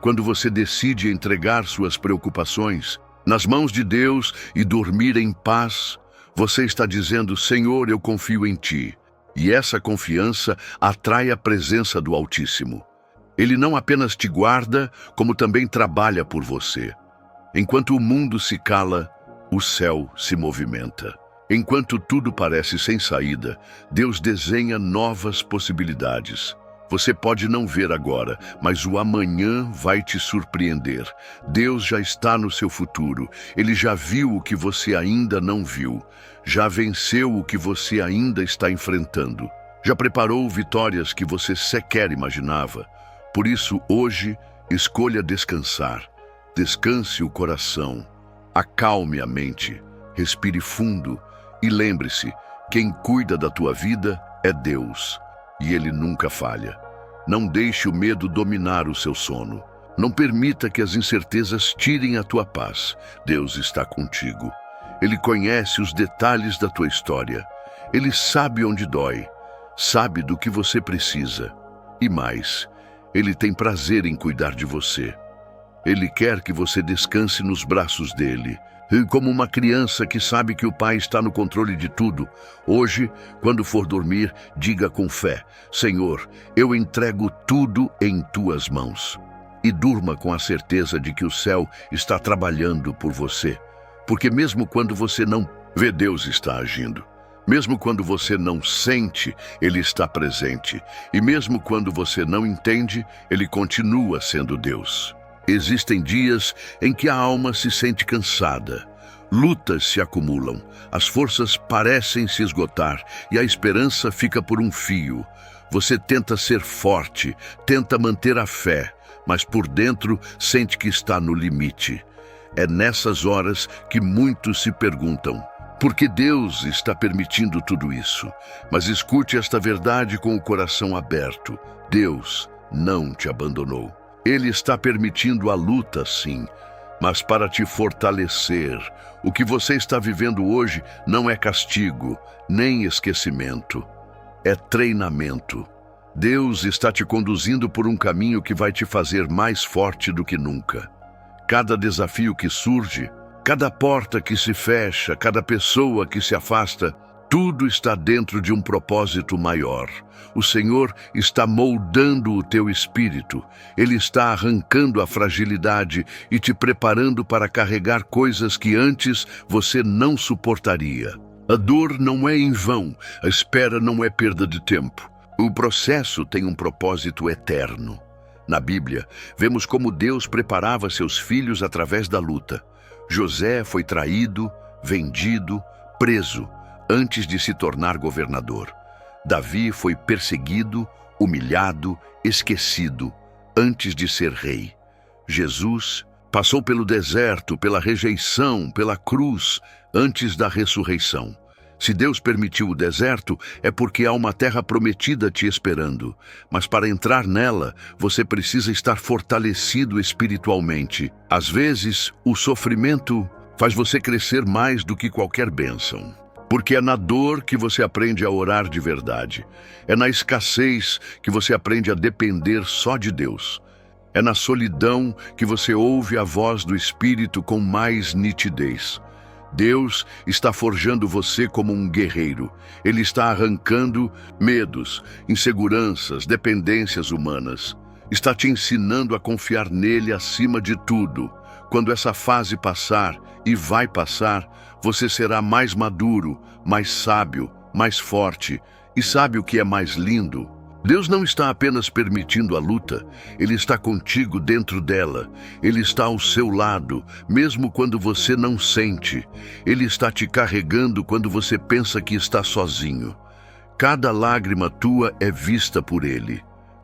Quando você decide entregar suas preocupações nas mãos de Deus e dormir em paz, você está dizendo: Senhor, eu confio em Ti. E essa confiança atrai a presença do Altíssimo. Ele não apenas te guarda, como também trabalha por você. Enquanto o mundo se cala, o céu se movimenta. Enquanto tudo parece sem saída, Deus desenha novas possibilidades. Você pode não ver agora, mas o amanhã vai te surpreender. Deus já está no seu futuro. Ele já viu o que você ainda não viu. Já venceu o que você ainda está enfrentando. Já preparou vitórias que você sequer imaginava. Por isso, hoje, escolha descansar. Descanse o coração. Acalme a mente. Respire fundo. E lembre-se, quem cuida da tua vida é Deus. E Ele nunca falha. Não deixe o medo dominar o seu sono. Não permita que as incertezas tirem a tua paz. Deus está contigo. Ele conhece os detalhes da tua história. Ele sabe onde dói, sabe do que você precisa. E mais, Ele tem prazer em cuidar de você. Ele quer que você descanse nos braços dele. E como uma criança que sabe que o Pai está no controle de tudo, hoje, quando for dormir, diga com fé: Senhor, eu entrego tudo em Tuas mãos. E durma com a certeza de que o céu está trabalhando por você. Porque mesmo quando você não vê, Deus está agindo. Mesmo quando você não sente, Ele está presente. E mesmo quando você não entende, Ele continua sendo Deus. Existem dias em que a alma se sente cansada. Lutas se acumulam, as forças parecem se esgotar e a esperança fica por um fio. Você tenta ser forte, tenta manter a fé, mas por dentro sente que está no limite. É nessas horas que muitos se perguntam: por que Deus está permitindo tudo isso? Mas escute esta verdade com o coração aberto: Deus não te abandonou. Ele está permitindo a luta, sim, mas para te fortalecer. O que você está vivendo hoje não é castigo, nem esquecimento. É treinamento. Deus está te conduzindo por um caminho que vai te fazer mais forte do que nunca. Cada desafio que surge, cada porta que se fecha, cada pessoa que se afasta, tudo está dentro de um propósito maior. O Senhor está moldando o teu espírito. Ele está arrancando a fragilidade e te preparando para carregar coisas que antes você não suportaria. A dor não é em vão, a espera não é perda de tempo. O processo tem um propósito eterno. Na Bíblia, vemos como Deus preparava seus filhos através da luta. José foi traído, vendido, preso, antes de se tornar governador. Davi foi perseguido, humilhado, esquecido, antes de ser rei. Jesus passou pelo deserto, pela rejeição, pela cruz, antes da ressurreição. Se Deus permitiu o deserto, é porque há uma terra prometida te esperando. Mas para entrar nela, você precisa estar fortalecido espiritualmente. Às vezes, o sofrimento faz você crescer mais do que qualquer bênção. Porque é na dor que você aprende a orar de verdade. É na escassez que você aprende a depender só de Deus. É na solidão que você ouve a voz do Espírito com mais nitidez. Deus está forjando você como um guerreiro. Ele está arrancando medos, inseguranças, dependências humanas. Está te ensinando a confiar nele acima de tudo. Quando essa fase passar, e vai passar, você será mais maduro, mais sábio, mais forte. E sabe o que é mais lindo? Deus não está apenas permitindo a luta, Ele está contigo dentro dela. Ele está ao seu lado, mesmo quando você não sente. Ele está te carregando quando você pensa que está sozinho. Cada lágrima tua é vista por Ele.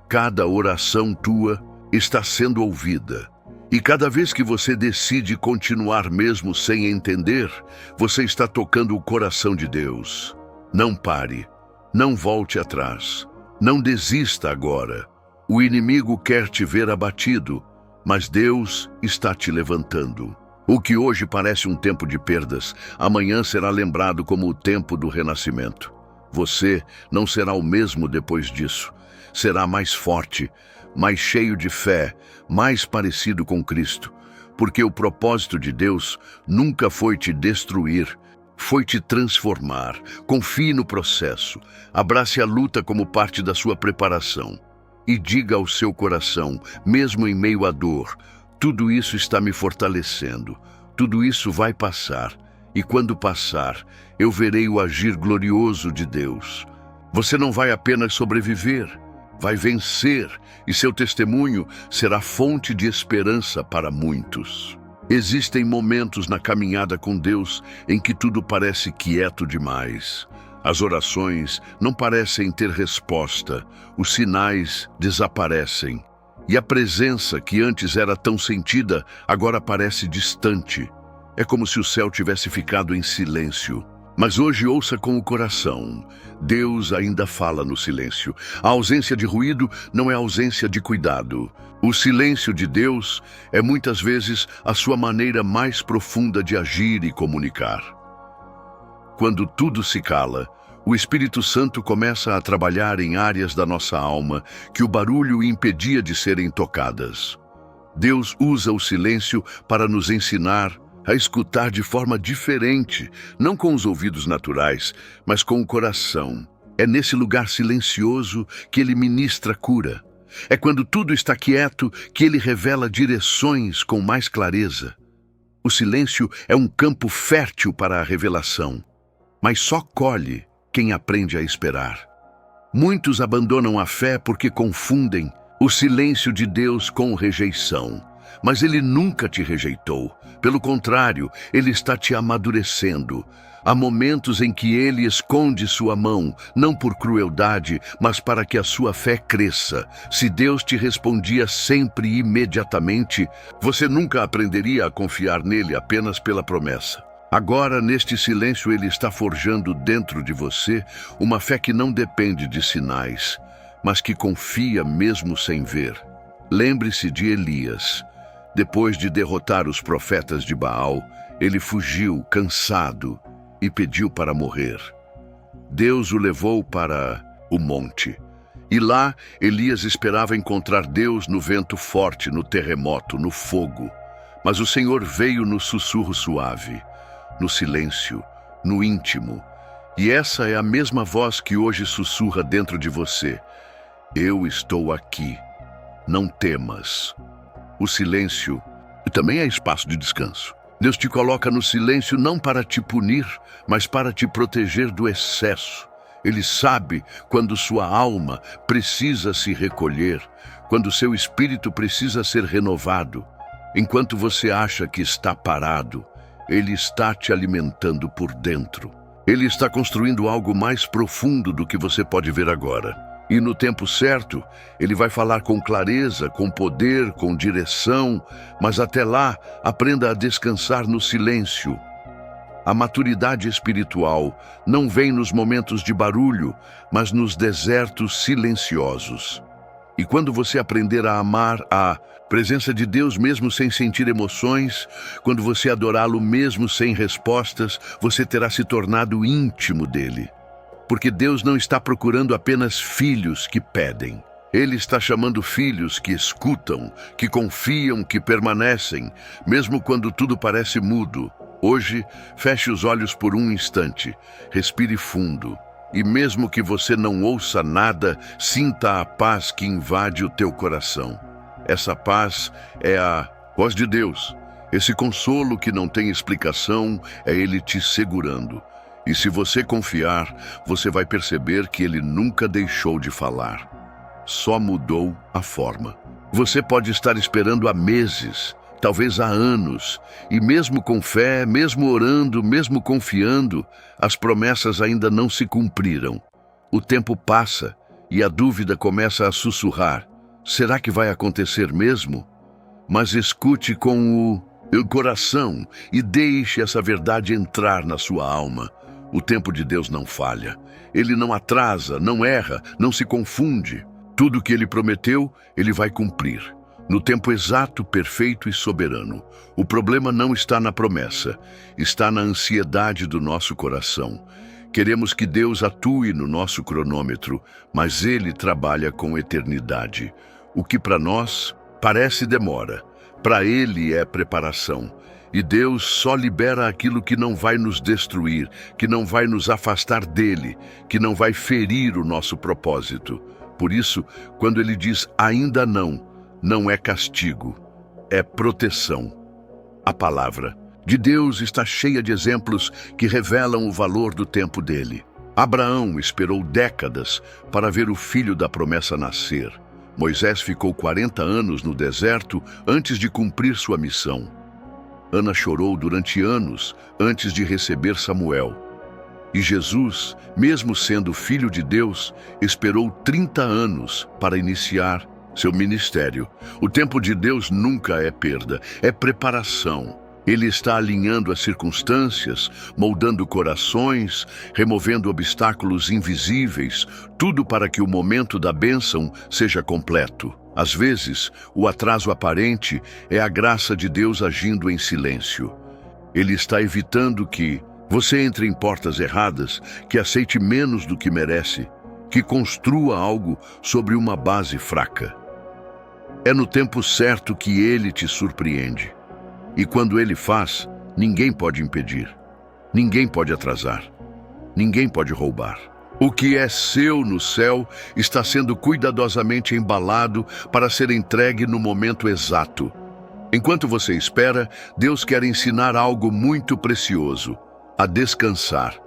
Cada oração tua está sendo ouvida. E cada vez que você decide continuar mesmo sem entender, você está tocando o coração de Deus. Não pare, não volte atrás. Não desista agora. O inimigo quer te ver abatido, mas Deus está te levantando. O que hoje parece um tempo de perdas, amanhã será lembrado como o tempo do renascimento. Você não será o mesmo depois disso. Será mais forte, mais cheio de fé, mais parecido com Cristo. Porque o propósito de Deus nunca foi te destruir, foi te transformar. Confie no processo. Abrace a luta como parte da sua preparação. E diga ao seu coração, mesmo em meio à dor, tudo isso está me fortalecendo. Tudo isso vai passar. E quando passar, eu verei o agir glorioso de Deus. Você não vai apenas sobreviver, vai vencer. E seu testemunho será fonte de esperança para muitos. Existem momentos na caminhada com Deus em que tudo parece quieto demais. As orações não parecem ter resposta, os sinais desaparecem. E a presença que antes era tão sentida, agora parece distante. É como se o céu tivesse ficado em silêncio. Mas hoje ouça com o coração. Deus ainda fala no silêncio. A ausência de ruído não é ausência de cuidado. O silêncio de Deus é muitas vezes a sua maneira mais profunda de agir e comunicar. Quando tudo se cala, o Espírito Santo começa a trabalhar em áreas da nossa alma que o barulho impedia de serem tocadas. Deus usa o silêncio para nos ensinar a escutar de forma diferente, não com os ouvidos naturais, mas com o coração. É nesse lugar silencioso que Ele ministra cura. É quando tudo está quieto que Ele revela direções com mais clareza. O silêncio é um campo fértil para a revelação, mas só colhe quem aprende a esperar. Muitos abandonam a fé porque confundem o silêncio de Deus com rejeição. Mas Ele nunca te rejeitou. Pelo contrário, Ele está te amadurecendo. Há momentos em que Ele esconde sua mão, não por crueldade, mas para que a sua fé cresça. Se Deus te respondia sempre e imediatamente, você nunca aprenderia a confiar nele apenas pela promessa. Agora, neste silêncio, Ele está forjando dentro de você uma fé que não depende de sinais, mas que confia mesmo sem ver. Lembre-se de Elias. Depois de derrotar os profetas de Baal, ele fugiu, cansado, e pediu para morrer. Deus o levou para o monte. E lá, Elias esperava encontrar Deus no vento forte, no terremoto, no fogo. Mas o Senhor veio no sussurro suave, no silêncio, no íntimo. E essa é a mesma voz que hoje sussurra dentro de você. Eu estou aqui. Não temas. O silêncio também é espaço de descanso. Deus te coloca no silêncio não para te punir, mas para te proteger do excesso. Ele sabe quando sua alma precisa se recolher, quando seu espírito precisa ser renovado. Enquanto você acha que está parado, Ele está te alimentando por dentro. Ele está construindo algo mais profundo do que você pode ver agora. E no tempo certo, ele vai falar com clareza, com poder, com direção, mas até lá, aprenda a descansar no silêncio. A maturidade espiritual não vem nos momentos de barulho, mas nos desertos silenciosos. E quando você aprender a amar a presença de Deus mesmo sem sentir emoções, quando você adorá-lo mesmo sem respostas, você terá se tornado íntimo dele. Porque Deus não está procurando apenas filhos que pedem. Ele está chamando filhos que escutam, que confiam, que permanecem, mesmo quando tudo parece mudo. Hoje, feche os olhos por um instante, respire fundo. E mesmo que você não ouça nada, sinta a paz que invade o teu coração. Essa paz é a voz de Deus. Esse consolo que não tem explicação é Ele te segurando. E se você confiar, você vai perceber que Ele nunca deixou de falar. Só mudou a forma. Você pode estar esperando há meses, talvez há anos, e mesmo com fé, mesmo orando, mesmo confiando, as promessas ainda não se cumpriram. O tempo passa e a dúvida começa a sussurrar. Será que vai acontecer mesmo? Mas escute com o coração e deixe essa verdade entrar na sua alma. O tempo de Deus não falha. Ele não atrasa, não erra, não se confunde. Tudo que Ele prometeu, Ele vai cumprir. No tempo exato, perfeito e soberano. O problema não está na promessa, está na ansiedade do nosso coração. Queremos que Deus atue no nosso cronômetro, mas Ele trabalha com eternidade. O que para nós parece demora, para Ele é preparação. E Deus só libera aquilo que não vai nos destruir, que não vai nos afastar dele, que não vai ferir o nosso propósito. Por isso, quando Ele diz ainda não é castigo, é proteção. A palavra de Deus está cheia de exemplos que revelam o valor do tempo dele. Abraão esperou décadas para ver o filho da promessa nascer. Moisés ficou 40 anos no deserto antes de cumprir sua missão. Ana chorou durante anos antes de receber Samuel. E Jesus, mesmo sendo filho de Deus, esperou 30 anos para iniciar seu ministério. O tempo de Deus nunca é perda, é preparação. Ele está alinhando as circunstâncias, moldando corações, removendo obstáculos invisíveis, tudo para que o momento da bênção seja completo. Às vezes, o atraso aparente é a graça de Deus agindo em silêncio. Ele está evitando que você entre em portas erradas, que aceite menos do que merece, que construa algo sobre uma base fraca. É no tempo certo que Ele te surpreende. E quando Ele faz, ninguém pode impedir, ninguém pode atrasar, ninguém pode roubar. O que é seu no céu está sendo cuidadosamente embalado para ser entregue no momento exato. Enquanto você espera, Deus quer ensinar algo muito precioso: a descansar.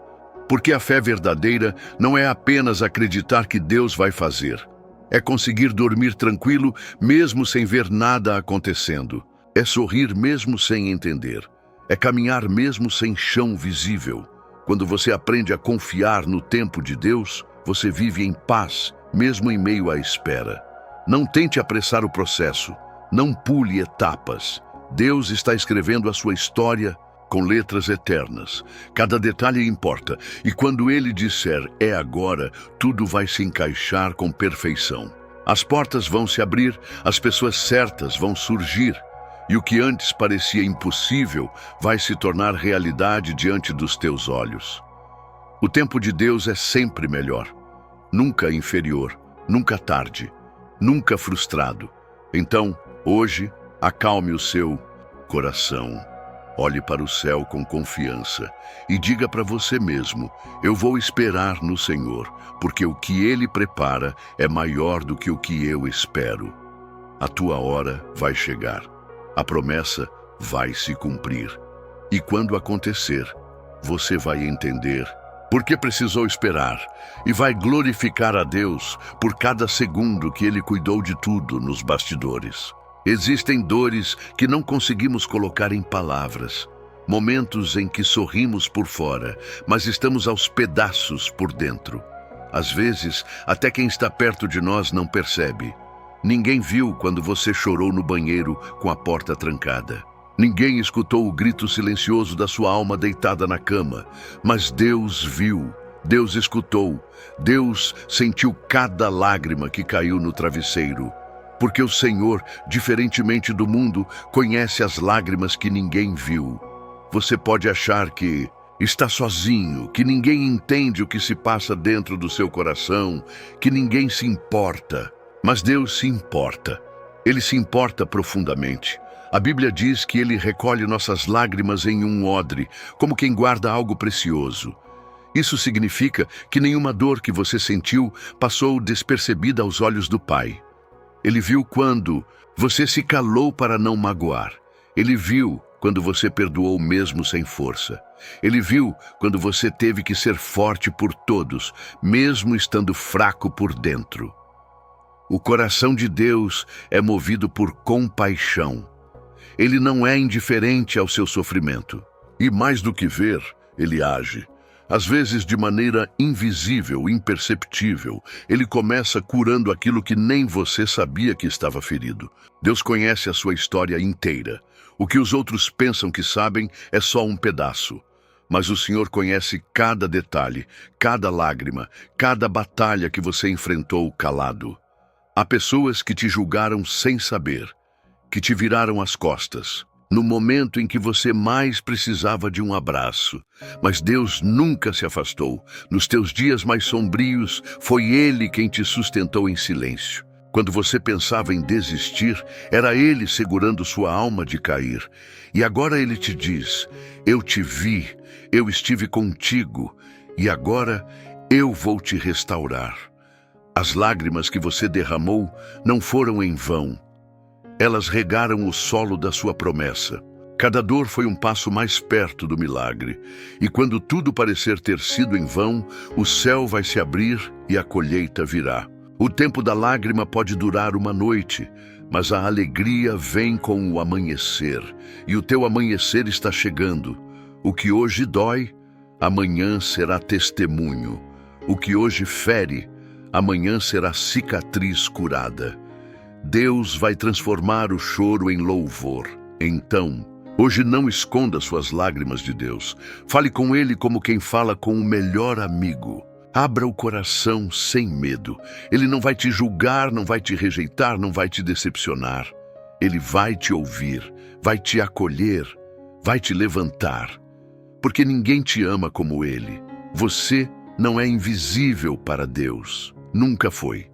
Porque a fé verdadeira não é apenas acreditar que Deus vai fazer. É conseguir dormir tranquilo mesmo sem ver nada acontecendo. É sorrir mesmo sem entender. É caminhar mesmo sem chão visível. Quando você aprende a confiar no tempo de Deus, você vive em paz, mesmo em meio à espera. Não tente apressar o processo. Não pule etapas. Deus está escrevendo a sua história com letras eternas. Cada detalhe importa. E quando Ele disser é agora, tudo vai se encaixar com perfeição. As portas vão se abrir, as pessoas certas vão surgir. E o que antes parecia impossível vai se tornar realidade diante dos teus olhos. O tempo de Deus é sempre melhor, nunca inferior, nunca tarde, nunca frustrado. Então, hoje, acalme o seu coração. Olhe para o céu com confiança e diga para você mesmo: eu vou esperar no Senhor, porque o que Ele prepara é maior do que o que eu espero. A tua hora vai chegar. A promessa vai se cumprir. E quando acontecer, você vai entender por que precisou esperar e vai glorificar a Deus por cada segundo que Ele cuidou de tudo nos bastidores. Existem dores que não conseguimos colocar em palavras, momentos em que sorrimos por fora, mas estamos aos pedaços por dentro. Às vezes, até quem está perto de nós não percebe. Ninguém viu quando você chorou no banheiro com a porta trancada. Ninguém escutou o grito silencioso da sua alma deitada na cama, mas Deus viu, Deus escutou, Deus sentiu cada lágrima que caiu no travesseiro. Porque o Senhor, diferentemente do mundo, conhece as lágrimas que ninguém viu. Você pode achar que está sozinho, que ninguém entende o que se passa dentro do seu coração, que ninguém se importa. Mas Deus se importa. Ele se importa profundamente. A Bíblia diz que Ele recolhe nossas lágrimas em um odre, como quem guarda algo precioso. Isso significa que nenhuma dor que você sentiu passou despercebida aos olhos do Pai. Ele viu quando você se calou para não magoar. Ele viu quando você perdoou mesmo sem força. Ele viu quando você teve que ser forte por todos, mesmo estando fraco por dentro. O coração de Deus é movido por compaixão. Ele não é indiferente ao seu sofrimento. E mais do que ver, ele age. Às vezes de maneira invisível, imperceptível, ele começa curando aquilo que nem você sabia que estava ferido. Deus conhece a sua história inteira. O que os outros pensam que sabem é só um pedaço. Mas o Senhor conhece cada detalhe, cada lágrima, cada batalha que você enfrentou calado. Há pessoas que te julgaram sem saber, que te viraram as costas, no momento em que você mais precisava de um abraço. Mas Deus nunca se afastou. Nos teus dias mais sombrios, foi Ele quem te sustentou em silêncio. Quando você pensava em desistir, era Ele segurando sua alma de cair. E agora Ele te diz: eu te vi, eu estive contigo, e agora eu vou te restaurar. As lágrimas que você derramou não foram em vão. Elas regaram o solo da sua promessa. Cada dor foi um passo mais perto do milagre. E quando tudo parecer ter sido em vão, o céu vai se abrir e a colheita virá. O tempo da lágrima pode durar uma noite, mas a alegria vem com o amanhecer. E o teu amanhecer está chegando. O que hoje dói, amanhã será testemunho. O que hoje fere, amanhã será cicatriz curada. Deus vai transformar o choro em louvor. Então, hoje não esconda suas lágrimas de Deus. Fale com Ele como quem fala com o melhor amigo. Abra o coração sem medo. Ele não vai te julgar, não vai te rejeitar, não vai te decepcionar. Ele vai te ouvir, vai te acolher, vai te levantar. Porque ninguém te ama como Ele. Você não é invisível para Deus. Nunca foi.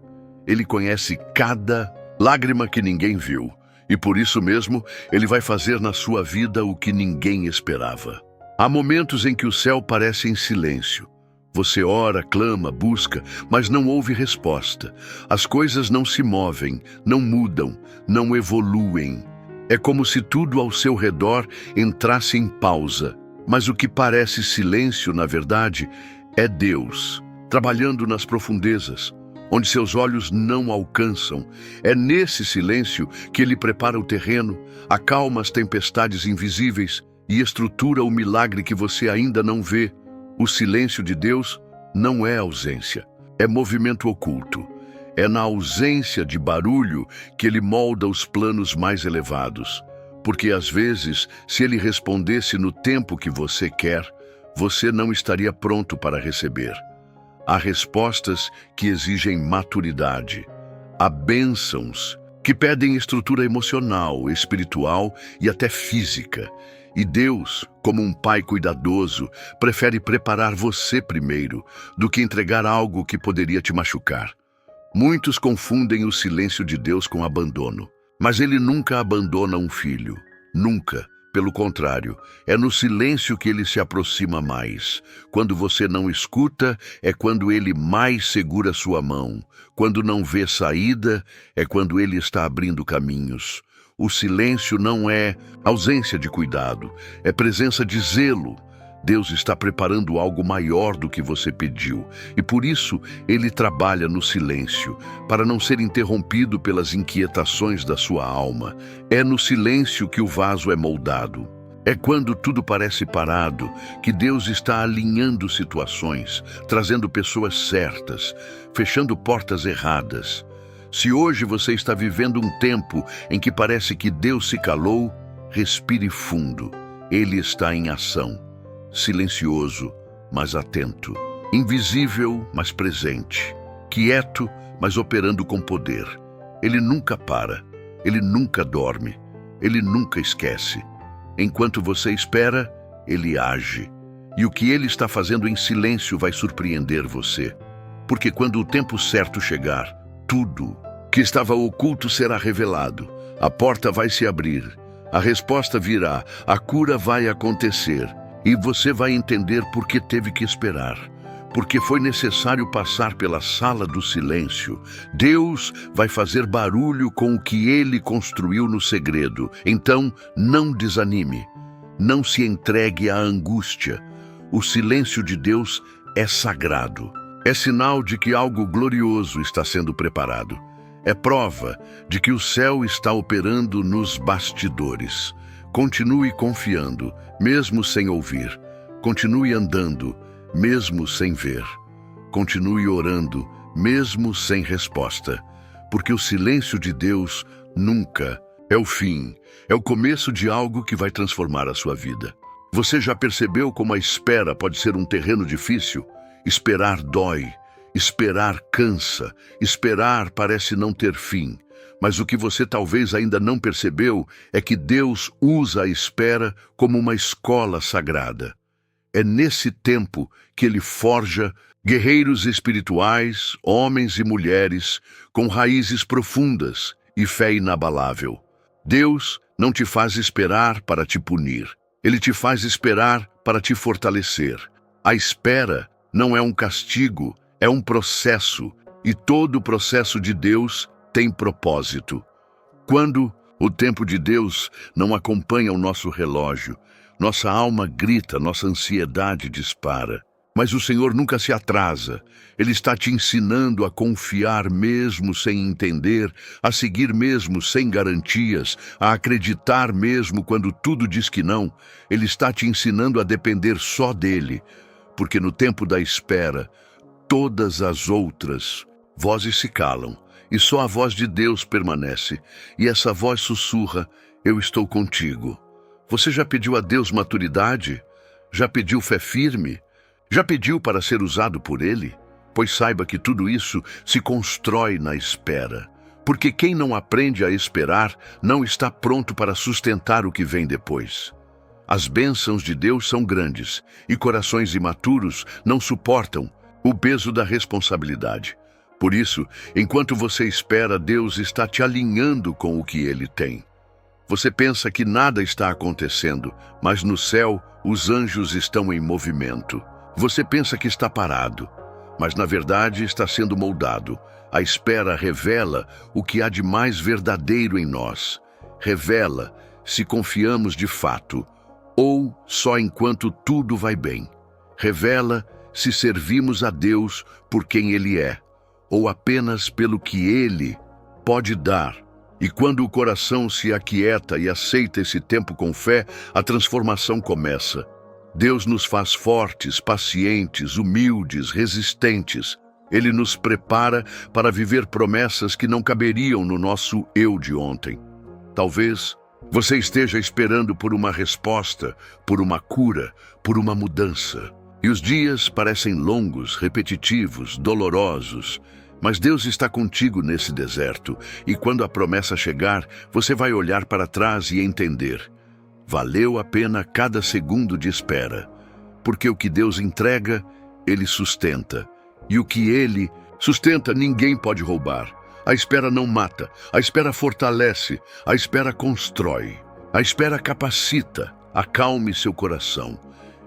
Ele conhece cada lágrima que ninguém viu, e por isso mesmo Ele vai fazer na sua vida o que ninguém esperava. Há momentos em que o céu parece em silêncio. Você ora, clama, busca, mas não houve resposta. As coisas não se movem, não mudam, não evoluem. É como se tudo ao seu redor entrasse em pausa. Mas o que parece silêncio, na verdade, é Deus, trabalhando nas profundezas, onde seus olhos não alcançam. É nesse silêncio que Ele prepara o terreno, acalma as tempestades invisíveis e estrutura o milagre que você ainda não vê. O silêncio de Deus não é ausência, é movimento oculto. É na ausência de barulho que Ele molda os planos mais elevados. Porque às vezes, se Ele respondesse no tempo que você quer, você não estaria pronto para receber. Há respostas que exigem maturidade. Há bênçãos que pedem estrutura emocional, espiritual e até física. E Deus, como um pai cuidadoso, prefere preparar você primeiro do que entregar algo que poderia te machucar. Muitos confundem o silêncio de Deus com abandono. Mas Ele nunca abandona um filho. Nunca. Pelo contrário, é no silêncio que Ele se aproxima mais. Quando você não escuta, é quando Ele mais segura sua mão. Quando não vê saída, é quando Ele está abrindo caminhos. O silêncio não é ausência de cuidado, é presença de zelo. Deus está preparando algo maior do que você pediu, e por isso Ele trabalha no silêncio, para não ser interrompido pelas inquietações da sua alma. É no silêncio que o vaso é moldado. É quando tudo parece parado que Deus está alinhando situações, trazendo pessoas certas, fechando portas erradas. Se hoje você está vivendo um tempo em que parece que Deus se calou, respire fundo. Ele está em ação, silencioso, mas atento, invisível, mas presente, quieto, mas operando com poder. Ele nunca para, ele nunca dorme, ele nunca esquece. Enquanto você espera, ele age. E o que ele está fazendo em silêncio vai surpreender você. Porque quando o tempo certo chegar, tudo que estava oculto será revelado. A porta vai se abrir, a resposta virá, a cura vai acontecer. E você vai entender por que teve que esperar. Porque foi necessário passar pela sala do silêncio. Deus vai fazer barulho com o que ele construiu no segredo. Então, não desanime. Não se entregue à angústia. O silêncio de Deus é sagrado. É sinal de que algo glorioso está sendo preparado. É prova de que o céu está operando nos bastidores. Continue confiando, mesmo sem ouvir. Continue andando, mesmo sem ver. Continue orando, mesmo sem resposta. Porque o silêncio de Deus nunca é o fim, é o começo de algo que vai transformar a sua vida. Você já percebeu como a espera pode ser um terreno difícil? Esperar dói, esperar cansa, esperar parece não ter fim. Mas o que você talvez ainda não percebeu é que Deus usa a espera como uma escola sagrada. É nesse tempo que ele forja guerreiros espirituais, homens e mulheres, com raízes profundas e fé inabalável. Deus não te faz esperar para te punir. Ele te faz esperar para te fortalecer. A espera não é um castigo, é um processo. E todo o processo de Deus tem propósito. Quando o tempo de Deus não acompanha o nosso relógio, nossa alma grita, nossa ansiedade dispara. Mas o Senhor nunca se atrasa. Ele está te ensinando a confiar mesmo sem entender, a seguir mesmo sem garantias, a acreditar mesmo quando tudo diz que não. Ele está te ensinando a depender só dele, porque no tempo da espera, todas as outras vozes se calam, e só a voz de Deus permanece. E essa voz sussurra: eu estou contigo. Você já pediu a Deus maturidade? Já pediu fé firme? Já pediu para ser usado por Ele? Pois saiba que tudo isso se constrói na espera. Porque quem não aprende a esperar não está pronto para sustentar o que vem depois. As bênçãos de Deus são grandes e corações imaturos não suportam o peso da responsabilidade. Por isso, enquanto você espera, Deus está te alinhando com o que Ele tem. Você pensa que nada está acontecendo, mas no céu os anjos estão em movimento. Você pensa que está parado, mas na verdade está sendo moldado. A espera revela o que há de mais verdadeiro em nós. Revela se confiamos de fato, ou só enquanto tudo vai bem. Revela se servimos a Deus por quem Ele é, ou apenas pelo que Ele pode dar. E quando o coração se aquieta e aceita esse tempo com fé, a transformação começa. Deus nos faz fortes, pacientes, humildes, resistentes. Ele nos prepara para viver promessas que não caberiam no nosso eu de ontem. Talvez você esteja esperando por uma resposta, por uma cura, por uma mudança. E os dias parecem longos, repetitivos, dolorosos. Mas Deus está contigo nesse deserto, e quando a promessa chegar, você vai olhar para trás e entender: valeu a pena cada segundo de espera, porque o que Deus entrega, Ele sustenta, e o que Ele sustenta ninguém pode roubar. A espera não mata, a espera fortalece, a espera constrói, a espera capacita. Acalme seu coração.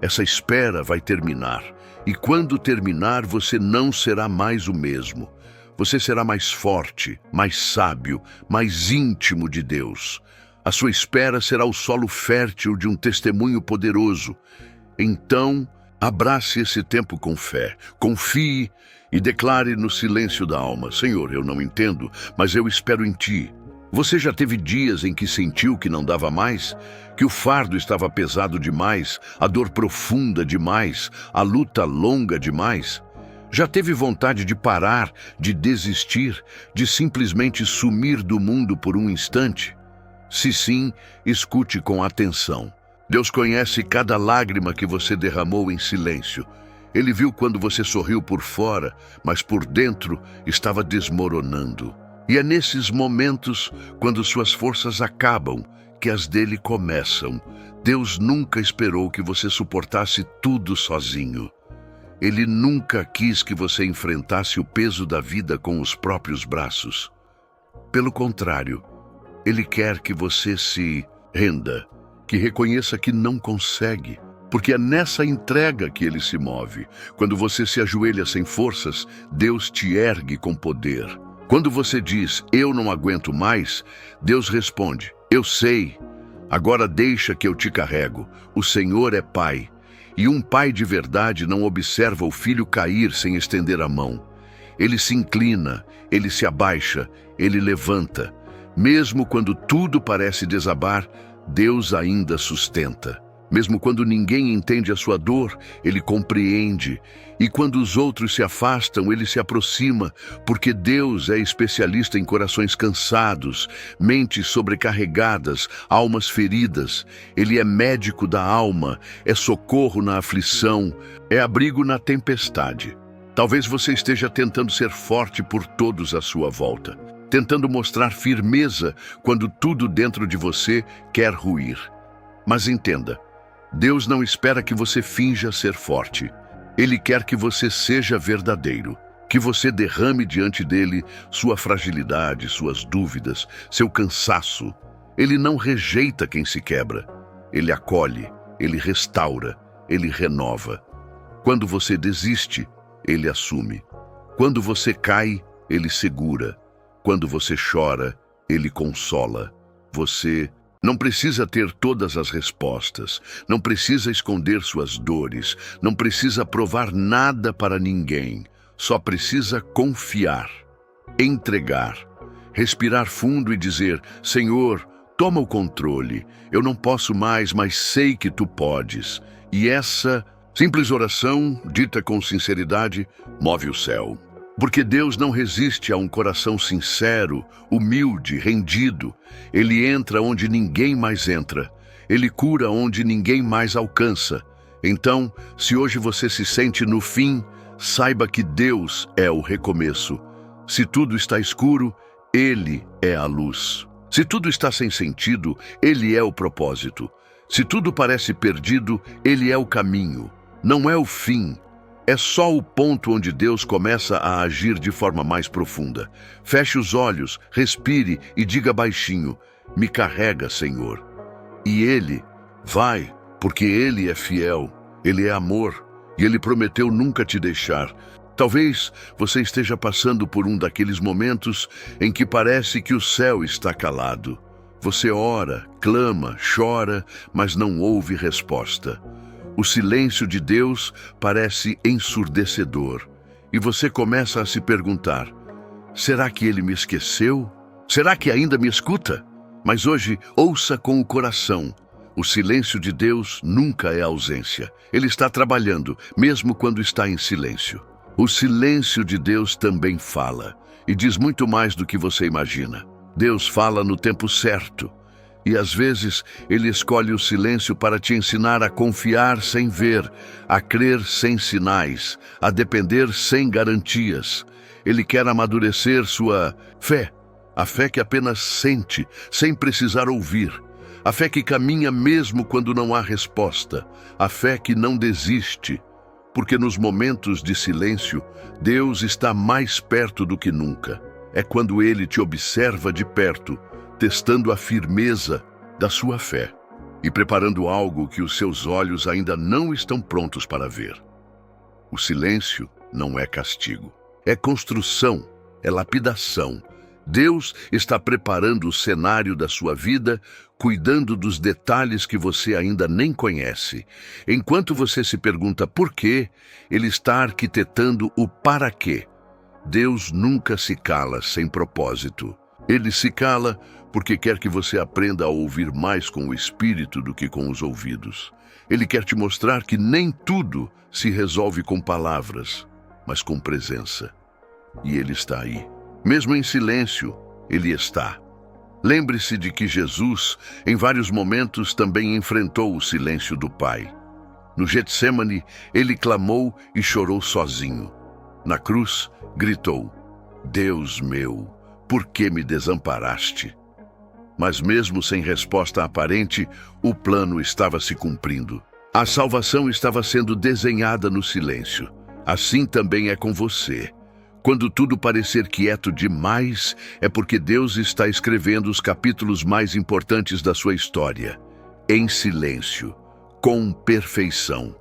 Essa espera vai terminar, e quando terminar, você não será mais o mesmo. Você será mais forte, mais sábio, mais íntimo de Deus. A sua espera será o solo fértil de um testemunho poderoso. Então, abrace esse tempo com fé, confie e declare no silêncio da alma: Senhor, eu não entendo, mas eu espero em Ti. Você já teve dias em que sentiu que não dava mais? Que o fardo estava pesado demais, a dor profunda demais, a luta longa demais? Já teve vontade de parar, de desistir, de simplesmente sumir do mundo por um instante? Se sim, escute com atenção. Deus conhece cada lágrima que você derramou em silêncio. Ele viu quando você sorriu por fora, mas por dentro estava desmoronando. E é nesses momentos, quando suas forças acabam, que as dele começam. Deus nunca esperou que você suportasse tudo sozinho. Ele nunca quis que você enfrentasse o peso da vida com os próprios braços. Pelo contrário, Ele quer que você se renda, que reconheça que não consegue, porque é nessa entrega que Ele se move. Quando você se ajoelha sem forças, Deus te ergue com poder. Quando você diz, eu não aguento mais, Deus responde, eu sei, agora deixa que eu te carrego. O Senhor é Pai, e um pai de verdade não observa o filho cair sem estender a mão. Ele se inclina, ele se abaixa, ele levanta. Mesmo quando tudo parece desabar, Deus ainda sustenta. Mesmo quando ninguém entende a sua dor, Ele compreende. E quando os outros se afastam, Ele se aproxima, porque Deus é especialista em corações cansados, mentes sobrecarregadas, almas feridas. Ele é médico da alma, é socorro na aflição, é abrigo na tempestade. Talvez você esteja tentando ser forte por todos à sua volta, tentando mostrar firmeza quando tudo dentro de você quer ruir. Mas entenda, Deus não espera que você finja ser forte. Ele quer que você seja verdadeiro, que você derrame diante dele sua fragilidade, suas dúvidas, seu cansaço. Ele não rejeita quem se quebra. Ele acolhe, ele restaura, ele renova. Quando você desiste, ele assume. Quando você cai, ele segura. Quando você chora, ele consola. Você não precisa ter todas as respostas, não precisa esconder suas dores, não precisa provar nada para ninguém, só precisa confiar, entregar, respirar fundo e dizer, Senhor, toma o controle, eu não posso mais, mas sei que Tu podes. E essa simples oração, dita com sinceridade, move o céu. Porque Deus não resiste a um coração sincero, humilde, rendido. Ele entra onde ninguém mais entra. Ele cura onde ninguém mais alcança. Então, se hoje você se sente no fim, saiba que Deus é o recomeço. Se tudo está escuro, Ele é a luz. Se tudo está sem sentido, Ele é o propósito. Se tudo parece perdido, Ele é o caminho. Não é o fim. É só o ponto onde Deus começa a agir de forma mais profunda. Feche os olhos, respire e diga baixinho, me carrega, Senhor. E Ele vai, porque Ele é fiel, Ele é amor, e Ele prometeu nunca te deixar. Talvez você esteja passando por um daqueles momentos em que parece que o céu está calado. Você ora, clama, chora, mas não ouve resposta. O silêncio de Deus parece ensurdecedor e você começa a se perguntar, será que Ele me esqueceu? Será que ainda me escuta? Mas hoje, ouça com o coração. O silêncio de Deus nunca é ausência. Ele está trabalhando, mesmo quando está em silêncio. O silêncio de Deus também fala e diz muito mais do que você imagina. Deus fala no tempo certo. E às vezes Ele escolhe o silêncio para te ensinar a confiar sem ver, a crer sem sinais, a depender sem garantias. Ele quer amadurecer sua fé, a fé que apenas sente, sem precisar ouvir. A fé que caminha mesmo quando não há resposta. A fé que não desiste. Porque nos momentos de silêncio, Deus está mais perto do que nunca. É quando Ele te observa de perto, testando a firmeza da sua fé e preparando algo que os seus olhos ainda não estão prontos para ver. O silêncio não é castigo, é construção, é lapidação. Deus está preparando o cenário da sua vida, cuidando dos detalhes que você ainda nem conhece. Enquanto você se pergunta por quê, Ele está arquitetando o para quê. Deus nunca se cala sem propósito. Ele se cala porque quer que você aprenda a ouvir mais com o espírito do que com os ouvidos. Ele quer te mostrar que nem tudo se resolve com palavras, mas com presença. E Ele está aí. Mesmo em silêncio, Ele está. Lembre-se de que Jesus, em vários momentos, também enfrentou o silêncio do Pai. No Getsêmani, Ele clamou e chorou sozinho. Na cruz, gritou: Deus meu, por que me desamparaste? Mas mesmo sem resposta aparente, o plano estava se cumprindo. A salvação estava sendo desenhada no silêncio. Assim também é com você. Quando tudo parecer quieto demais, é porque Deus está escrevendo os capítulos mais importantes da sua história. Em silêncio, com perfeição.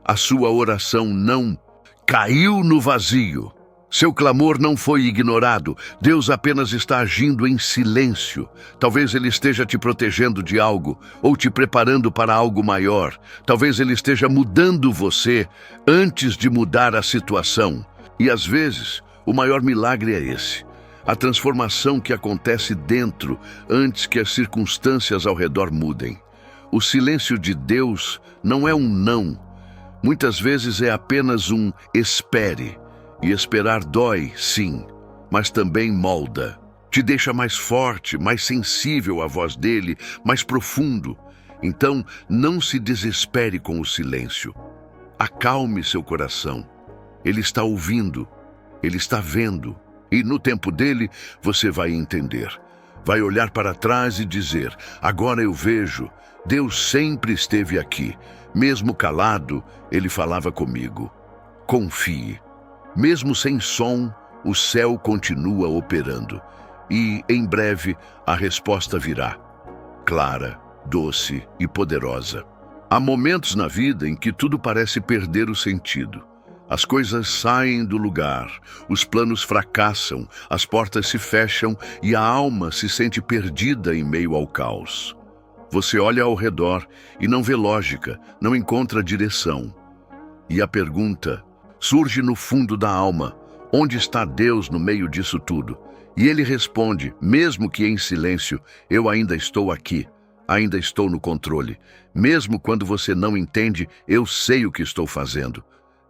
A sua oração não caiu no vazio. Seu clamor não foi ignorado. Deus apenas está agindo em silêncio. Talvez Ele esteja te protegendo de algo, ou te preparando para algo maior. Talvez Ele esteja mudando você antes de mudar a situação. E às vezes, o maior milagre é esse. A transformação que acontece dentro antes que as circunstâncias ao redor mudem. O silêncio de Deus não é um não. Muitas vezes é apenas um espere. E esperar dói, sim, mas também molda. Te deixa mais forte, mais sensível à voz dele, mais profundo. Então, não se desespere com o silêncio. Acalme seu coração. Ele está ouvindo, ele está vendo. E no tempo dele, você vai entender. Vai olhar para trás e dizer: agora eu vejo, Deus sempre esteve aqui. Mesmo calado, ele falava comigo. Confie. Mesmo sem som, o céu continua operando. E, em breve, a resposta virá. Clara, doce e poderosa. Há momentos na vida em que tudo parece perder o sentido. As coisas saem do lugar, os planos fracassam, as portas se fecham e a alma se sente perdida em meio ao caos. Você olha ao redor e não vê lógica, não encontra direção. E a pergunta surge no fundo da alma: onde está Deus no meio disso tudo? E ele responde, mesmo que em silêncio: eu ainda estou aqui, ainda estou no controle. Mesmo quando você não entende, eu sei o que estou fazendo.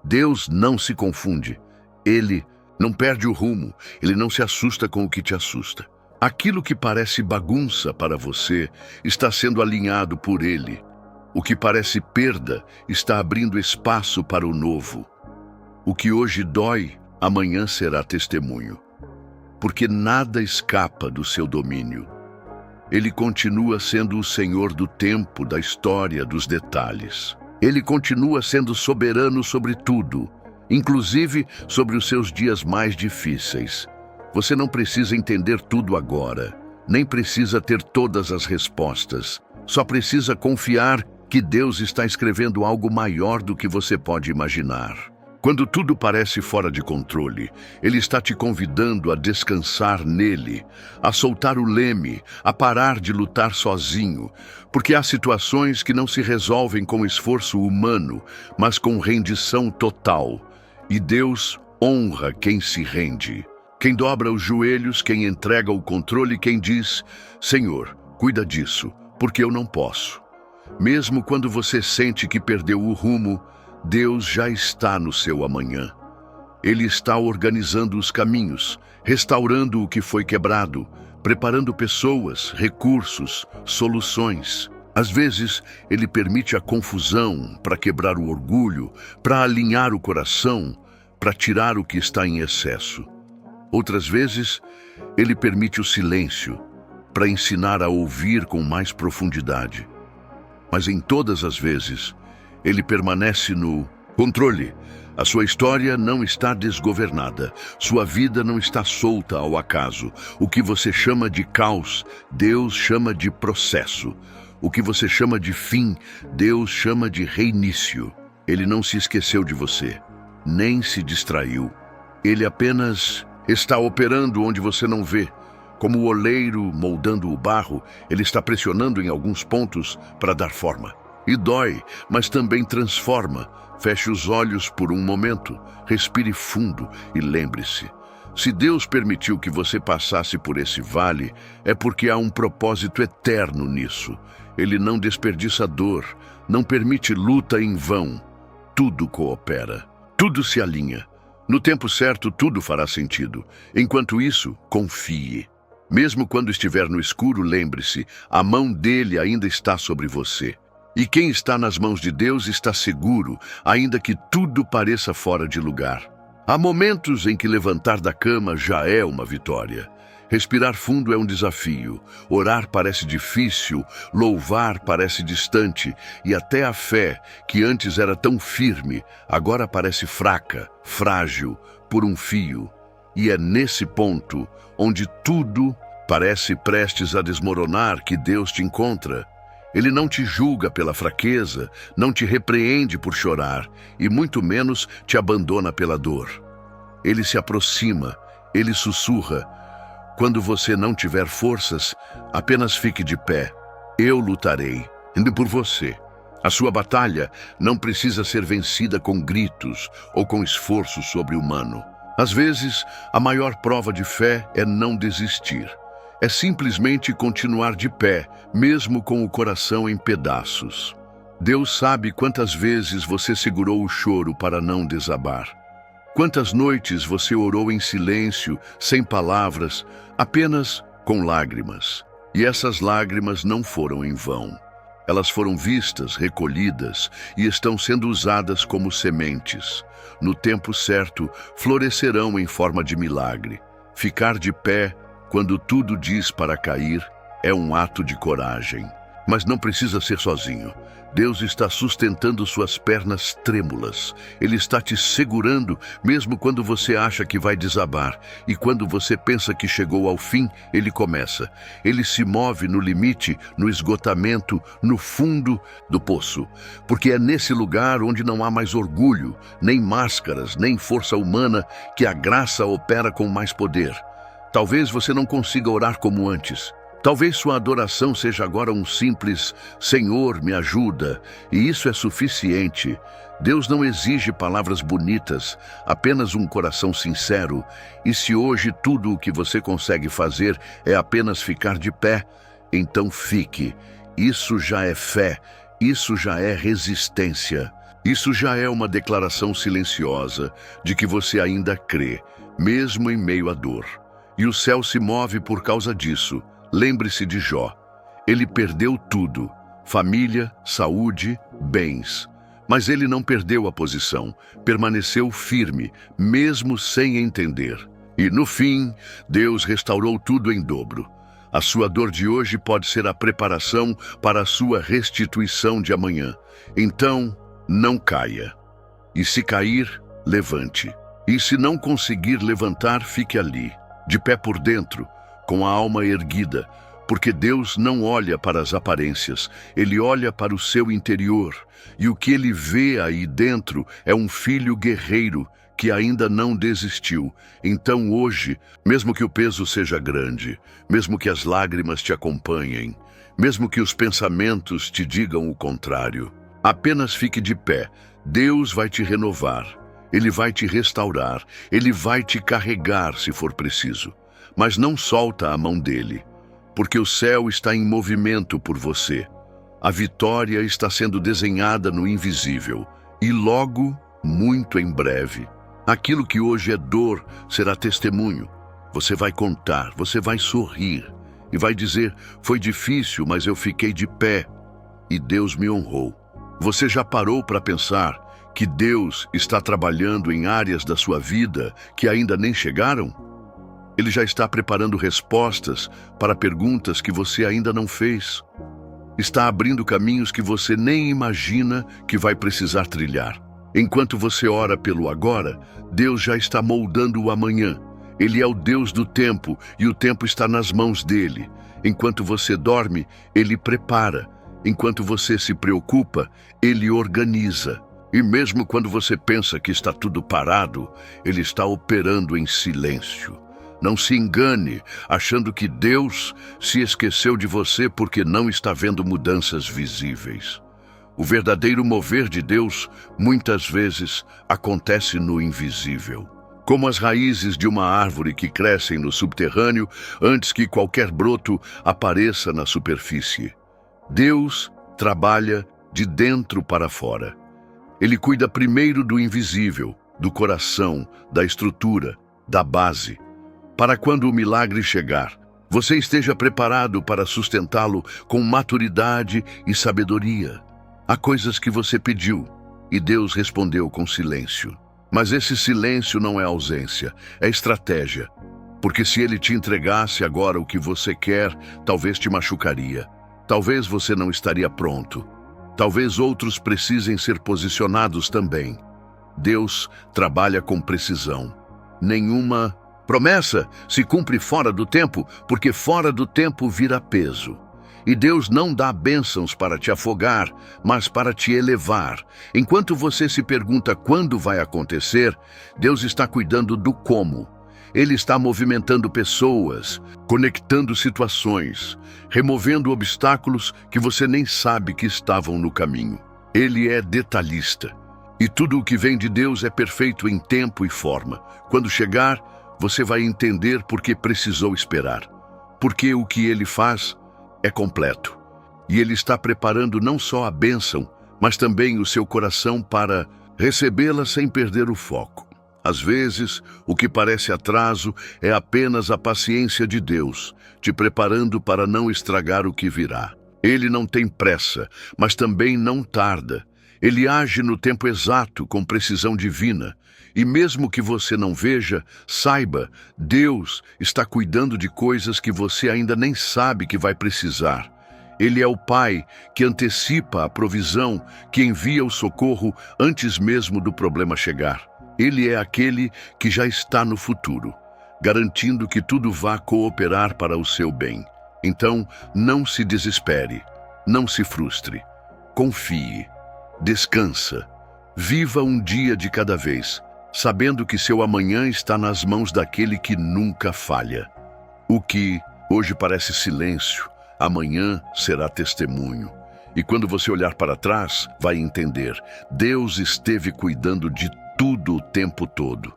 Deus não se confunde. Ele não perde o rumo, ele não se assusta com o que te assusta. Aquilo que parece bagunça para você está sendo alinhado por ele. O que parece perda está abrindo espaço para o novo. O que hoje dói, amanhã será testemunho. Porque nada escapa do seu domínio. Ele continua sendo o Senhor do tempo, da história, dos detalhes. Ele continua sendo soberano sobre tudo, inclusive sobre os seus dias mais difíceis. Você não precisa entender tudo agora, nem precisa ter todas as respostas. Só precisa confiar que Deus está escrevendo algo maior do que você pode imaginar. Quando tudo parece fora de controle, Ele está te convidando a descansar nele, a soltar o leme, a parar de lutar sozinho, porque há situações que não se resolvem com esforço humano, mas com rendição total. E Deus honra quem se rende. Quem dobra os joelhos, quem entrega o controle, quem diz: Senhor, cuida disso, porque eu não posso. Mesmo quando você sente que perdeu o rumo, Deus já está no seu amanhã. Ele está organizando os caminhos, restaurando o que foi quebrado, preparando pessoas, recursos, soluções. Às vezes, Ele permite a confusão para quebrar o orgulho, para alinhar o coração, para tirar o que está em excesso. Outras vezes, Ele permite o silêncio, para ensinar a ouvir com mais profundidade. Mas em todas as vezes, Ele permanece no controle. A sua história não está desgovernada. Sua vida não está solta ao acaso. O que você chama de caos, Deus chama de processo. O que você chama de fim, Deus chama de reinício. Ele não se esqueceu de você, nem se distraiu. Ele apenas está operando onde você não vê. Como o oleiro moldando o barro, ele está pressionando em alguns pontos para dar forma. E dói, mas também transforma. Feche os olhos por um momento, respire fundo e lembre-se: Se Deus permitiu que você passasse por esse vale, é porque há um propósito eterno nisso. Ele não desperdiça dor, não permite luta em vão. Tudo coopera, tudo se alinha. No tempo certo, tudo fará sentido. Enquanto isso, confie. Mesmo quando estiver no escuro, lembre-se, a mão dele ainda está sobre você. E quem está nas mãos de Deus está seguro, ainda que tudo pareça fora de lugar. Há momentos em que levantar da cama já é uma vitória. Respirar fundo é um desafio. Orar parece difícil, louvar parece distante, e até a fé, que antes era tão firme, agora parece fraca, frágil, por um fio. E é nesse ponto, onde tudo parece prestes a desmoronar, que Deus te encontra. Ele não te julga pela fraqueza, não te repreende por chorar, e muito menos te abandona pela dor. Ele se aproxima, ele sussurra: quando você não tiver forças, apenas fique de pé. Eu lutarei, indo por você. A sua batalha não precisa ser vencida com gritos ou com esforço sobre-humano. Às vezes, a maior prova de fé é não desistir. É simplesmente continuar de pé, mesmo com o coração em pedaços. Deus sabe quantas vezes você segurou o choro para não desabar. Quantas noites você orou em silêncio, sem palavras, apenas com lágrimas. E essas lágrimas não foram em vão. Elas foram vistas, recolhidas e estão sendo usadas como sementes. No tempo certo, florescerão em forma de milagre. Ficar de pé quando tudo diz para cair é um ato de coragem. Mas não precisa ser sozinho. Deus está sustentando suas pernas trêmulas. Ele está te segurando mesmo quando você acha que vai desabar. E quando você pensa que chegou ao fim, ele começa. Ele se move no limite, no esgotamento, no fundo do poço. Porque é nesse lugar onde não há mais orgulho, nem máscaras, nem força humana, que a graça opera com mais poder. Talvez você não consiga orar como antes. Talvez sua adoração seja agora um simples Senhor, me ajuda, e isso é suficiente. Deus não exige palavras bonitas, apenas um coração sincero. E se hoje tudo o que você consegue fazer é apenas ficar de pé, então fique. Isso já é fé, isso já é resistência. Isso já é uma declaração silenciosa de que você ainda crê, mesmo em meio à dor. E o céu se move por causa disso. Lembre-se de Jó. Ele perdeu tudo: família, saúde, bens. Mas ele não perdeu a posição, permaneceu firme, mesmo sem entender. E no fim, Deus restaurou tudo em dobro. A sua dor de hoje pode ser a preparação para a sua restituição de amanhã. Então, não caia. E se cair, levante. E se não conseguir levantar, fique ali, de pé por dentro, com a alma erguida, porque Deus não olha para as aparências, Ele olha para o seu interior, e o que Ele vê aí dentro é um filho guerreiro que ainda não desistiu. Então hoje, mesmo que o peso seja grande, mesmo que as lágrimas te acompanhem, mesmo que os pensamentos te digam o contrário, apenas fique de pé. Deus vai te renovar, Ele vai te restaurar, Ele vai te carregar se for preciso. Mas não solta a mão dele, porque o céu está em movimento por você. A vitória está sendo desenhada no invisível, e logo, muito em breve, aquilo que hoje é dor será testemunho. Você vai contar, você vai sorrir, e vai dizer: foi difícil, mas eu fiquei de pé, e Deus me honrou. Você já parou para pensar que Deus está trabalhando em áreas da sua vida que ainda nem chegaram? Ele já está preparando respostas para perguntas que você ainda não fez. Está abrindo caminhos que você nem imagina que vai precisar trilhar. Enquanto você ora pelo agora, Deus já está moldando o amanhã. Ele é o Deus do tempo e o tempo está nas mãos dele. Enquanto você dorme, ele prepara. Enquanto você se preocupa, ele organiza. E mesmo quando você pensa que está tudo parado, ele está operando em silêncio. Não se engane, achando que Deus se esqueceu de você porque não está vendo mudanças visíveis. O verdadeiro mover de Deus, muitas vezes, acontece no invisível. como as raízes de uma árvore que crescem no subterrâneo antes que qualquer broto apareça na superfície. Deus trabalha de dentro para fora. Ele cuida primeiro do invisível, do coração, da estrutura, da base, para quando o milagre chegar, você esteja preparado para sustentá-lo com maturidade e sabedoria. Há coisas que você pediu e Deus respondeu com silêncio. Mas esse silêncio não é ausência, é estratégia. Porque se Ele te entregasse agora o que você quer, talvez te machucaria. Talvez você não estaria pronto. Talvez outros precisem ser posicionados também. Deus trabalha com precisão. Nenhuma promessa se cumpre fora do tempo, porque fora do tempo vira peso. E Deus não dá bênçãos para te afogar, mas para te elevar. Enquanto você se pergunta quando vai acontecer, Deus está cuidando do como. Ele está movimentando pessoas, conectando situações, removendo obstáculos que você nem sabe que estavam no caminho. Ele é detalhista. E tudo o que vem de Deus é perfeito em tempo e forma. Quando chegar, você vai entender por que precisou esperar. Porque o que Ele faz é completo. E Ele está preparando não só a bênção, mas também o seu coração para recebê-la sem perder o foco. Às vezes, o que parece atraso é apenas a paciência de Deus, te preparando para não estragar o que virá. Ele não tem pressa, mas também não tarda. Ele age no tempo exato, com precisão divina. E mesmo que você não veja, saiba, Deus está cuidando de coisas que você ainda nem sabe que vai precisar. Ele é o Pai que antecipa a provisão, que envia o socorro antes mesmo do problema chegar. Ele é aquele que já está no futuro, garantindo que tudo vá cooperar para o seu bem. Então, não se desespere, não se frustre. Confie, descansa, viva um dia de cada vez, sabendo que seu amanhã está nas mãos daquele que nunca falha. O que hoje parece silêncio, amanhã será testemunho. E quando você olhar para trás, vai entender, Deus esteve cuidando de tudo o tempo todo,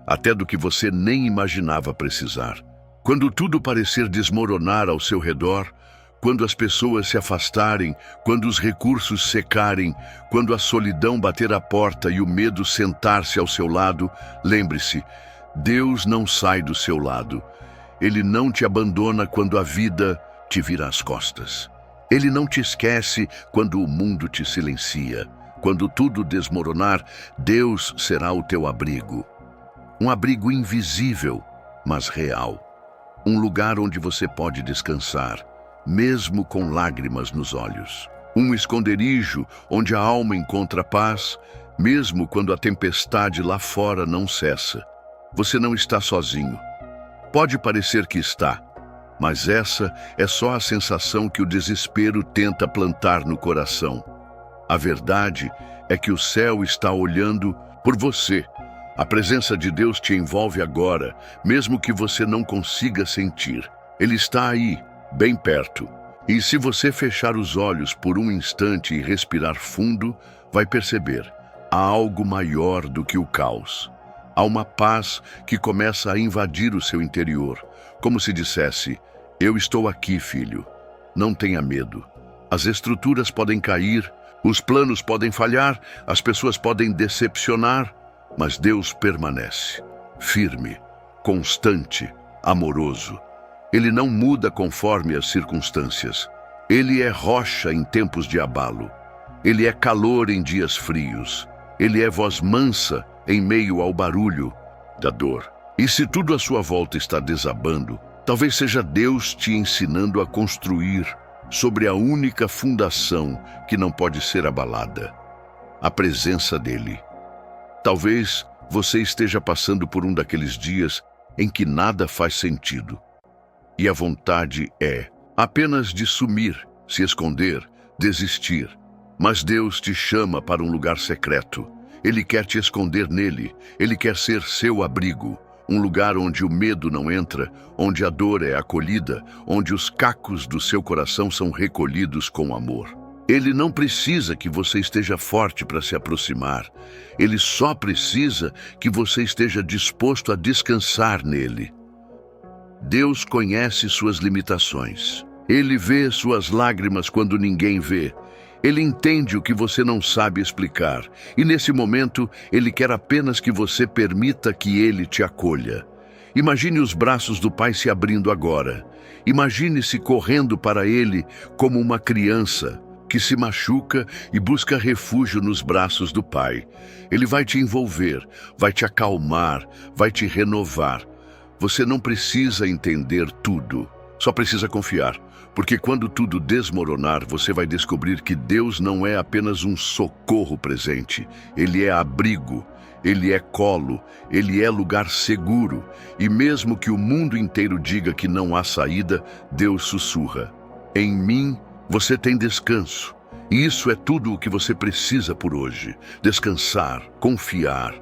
até do que você nem imaginava precisar. Quando tudo parecer desmoronar ao seu redor, quando as pessoas se afastarem, quando os recursos secarem, quando a solidão bater à porta e o medo sentar-se ao seu lado, lembre-se, Deus não sai do seu lado. Ele não te abandona quando a vida te vira as costas. Ele não te esquece quando o mundo te silencia. Quando tudo desmoronar, Deus será o teu abrigo. Um abrigo invisível, mas real. Um lugar onde você pode descansar, mesmo com lágrimas nos olhos. Um esconderijo onde a alma encontra paz, mesmo quando a tempestade lá fora não cessa. Você não está sozinho. Pode parecer que está, mas essa é só a sensação que o desespero tenta plantar no coração. A verdade é que o céu está olhando por você. A presença de Deus te envolve agora, mesmo que você não consiga sentir. Ele está aí, bem perto. E se você fechar os olhos por um instante e respirar fundo, vai perceber, há algo maior do que o caos. Há uma paz que começa a invadir o seu interior, como se dissesse, eu estou aqui, filho. Não tenha medo. As estruturas podem cair, os planos podem falhar, as pessoas podem decepcionar, mas Deus permanece, firme, constante, amoroso. Ele não muda conforme as circunstâncias. Ele é rocha em tempos de abalo. Ele é calor em dias frios. Ele é voz mansa em meio ao barulho da dor. E se tudo à sua volta está desabando, talvez seja Deus te ensinando a construir sobre a única fundação que não pode ser abalada, a presença dele. Talvez você esteja passando por um daqueles dias em que nada faz sentido. E a vontade é apenas de sumir, se esconder, desistir. Mas Deus te chama para um lugar secreto. Ele quer te esconder nele. Ele quer ser seu abrigo. Um lugar onde o medo não entra, onde a dor é acolhida, onde os cacos do seu coração são recolhidos com amor. Ele não precisa que você esteja forte para se aproximar. Ele só precisa que você esteja disposto a descansar nele. Deus conhece suas limitações. Ele vê suas lágrimas quando ninguém vê. Ele entende o que você não sabe explicar. E nesse momento, Ele quer apenas que você permita que Ele te acolha. Imagine os braços do Pai se abrindo agora. Imagine-se correndo para Ele como uma criança que se machuca e busca refúgio nos braços do Pai. Ele vai te envolver, vai te acalmar, vai te renovar. Você não precisa entender tudo, só precisa confiar. Porque quando tudo desmoronar, você vai descobrir que Deus não é apenas um socorro presente. Ele é abrigo, Ele é colo, Ele é lugar seguro. E mesmo que o mundo inteiro diga que não há saída, Deus sussurra: em mim você tem descanso. E isso é tudo o que você precisa por hoje. Descansar, confiar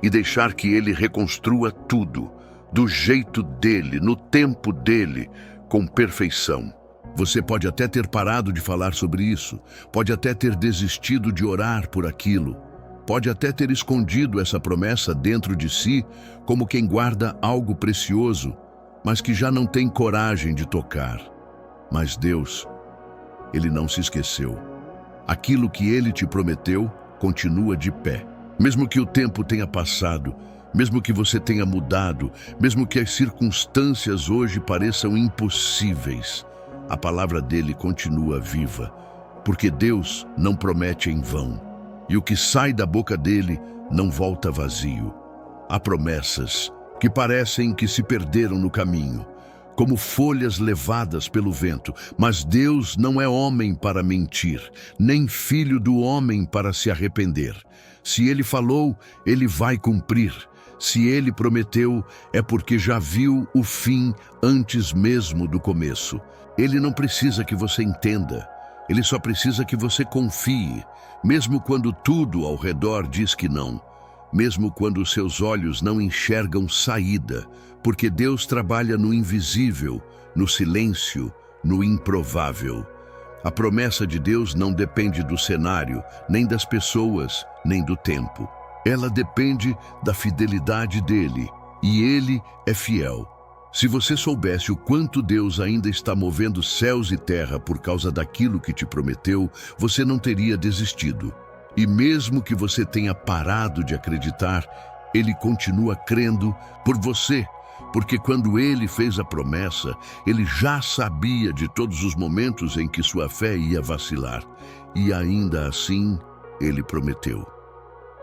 e deixar que Ele reconstrua tudo, do jeito dele, no tempo dele, com perfeição. Você pode até ter parado de falar sobre isso, pode até ter desistido de orar por aquilo, pode até ter escondido essa promessa dentro de si como quem guarda algo precioso, mas que já não tem coragem de tocar. Mas Deus, Ele não se esqueceu. Aquilo que Ele te prometeu continua de pé. Mesmo que o tempo tenha passado, mesmo que você tenha mudado, mesmo que as circunstâncias hoje pareçam impossíveis, a palavra dele continua viva, porque Deus não promete em vão, e o que sai da boca dele não volta vazio. Há promessas que parecem que se perderam no caminho, como folhas levadas pelo vento, mas Deus não é homem para mentir, nem filho do homem para se arrepender. Se ele falou, ele vai cumprir. Se ele prometeu, é porque já viu o fim antes mesmo do começo. Ele não precisa que você entenda, ele só precisa que você confie, mesmo quando tudo ao redor diz que não, mesmo quando seus olhos não enxergam saída, porque Deus trabalha no invisível, no silêncio, no improvável. A promessa de Deus não depende do cenário, nem das pessoas, nem do tempo. Ela depende da fidelidade dele, e ele é fiel. Se você soubesse o quanto Deus ainda está movendo céus e terra por causa daquilo que te prometeu, você não teria desistido. E mesmo que você tenha parado de acreditar, Ele continua crendo por você, porque quando Ele fez a promessa, Ele já sabia de todos os momentos em que sua fé ia vacilar. E ainda assim, Ele prometeu.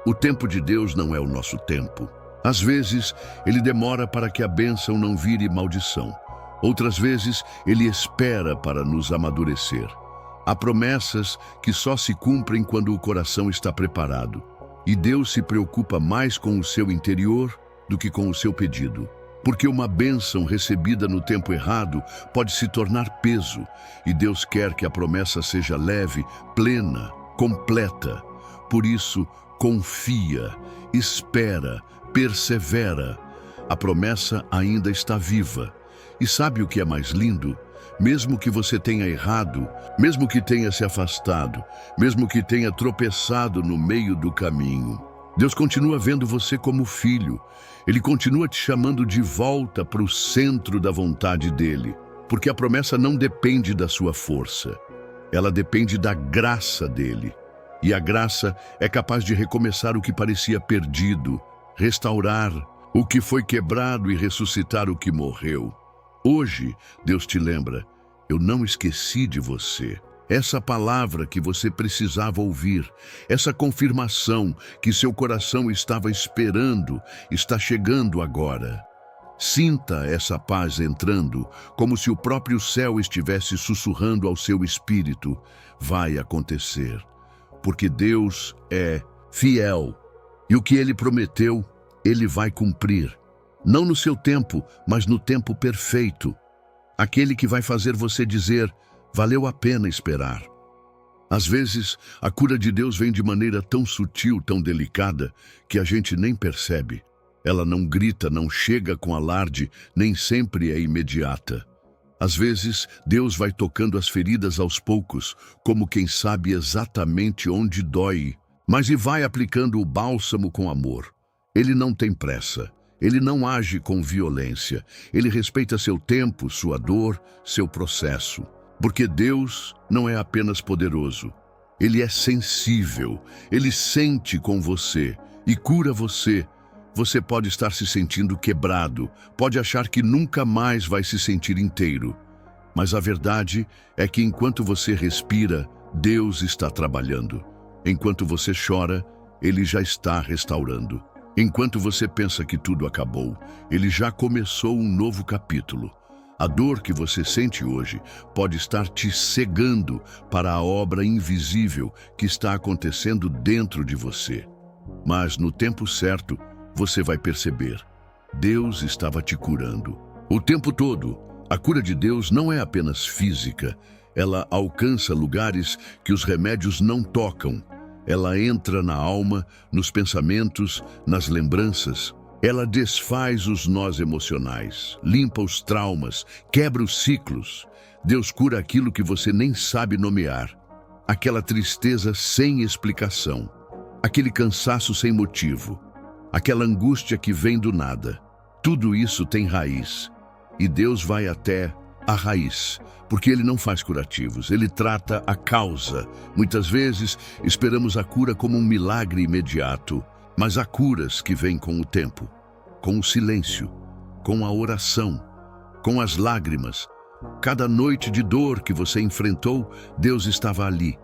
O tempo de Deus não é o nosso tempo. Às vezes, Ele demora para que a bênção não vire maldição. Outras vezes, Ele espera para nos amadurecer. Há promessas que só se cumprem quando o coração está preparado. E Deus se preocupa mais com o seu interior do que com o seu pedido. Porque uma bênção recebida no tempo errado pode se tornar peso. E Deus quer que a promessa seja leve, plena, completa. Por isso, confia, espera, persevera. A promessa ainda está viva. E sabe o que é mais lindo? Mesmo que você tenha errado, mesmo que tenha se afastado, mesmo que tenha tropeçado no meio do caminho, Deus continua vendo você como filho. Ele continua te chamando de volta para o centro da vontade dele. Porque a promessa não depende da sua força. Ela depende da graça dele. E a graça é capaz de recomeçar o que parecia perdido, restaurar o que foi quebrado e ressuscitar o que morreu. Hoje, Deus te lembra: eu não esqueci de você. Essa palavra que você precisava ouvir, essa confirmação que seu coração estava esperando, está chegando agora. Sinta essa paz entrando, como se o próprio céu estivesse sussurrando ao seu espírito: vai acontecer. Porque Deus é fiel. E o que Ele prometeu, Ele vai cumprir. Não no seu tempo, mas no tempo perfeito. Aquele que vai fazer você dizer: valeu a pena esperar. Às vezes, a cura de Deus vem de maneira tão sutil, tão delicada, que a gente nem percebe. Ela não grita, não chega com alarde, nem sempre é imediata. Às vezes, Deus vai tocando as feridas aos poucos, como quem sabe exatamente onde dói, mas e vai aplicando o bálsamo com amor. Ele não tem pressa, ele não age com violência, ele respeita seu tempo, sua dor, seu processo. Porque Deus não é apenas poderoso, ele é sensível, ele sente com você e cura você. Você pode estar se sentindo quebrado, pode achar que nunca mais vai se sentir inteiro. Mas a verdade é que enquanto você respira, Deus está trabalhando. Enquanto você chora, Ele já está restaurando. Enquanto você pensa que tudo acabou, Ele já começou um novo capítulo. A dor que você sente hoje pode estar te cegando para a obra invisível que está acontecendo dentro de você. Mas no tempo certo, você vai perceber. Deus estava te curando. O tempo todo, a cura de Deus não é apenas física. Ela alcança lugares que os remédios não tocam. Ela entra na alma, nos pensamentos, nas lembranças. Ela desfaz os nós emocionais, limpa os traumas, quebra os ciclos. Deus cura aquilo que você nem sabe nomear. Aquela tristeza sem explicação. Aquele cansaço sem motivo. Aquela angústia que vem do nada. Tudo isso tem raiz. E Deus vai até a raiz, porque Ele não faz curativos, Ele trata a causa. Muitas vezes esperamos a cura como um milagre imediato, mas há curas que vêm com o tempo, com o silêncio, com a oração, com as lágrimas. Cada noite de dor que você enfrentou, Deus estava ali.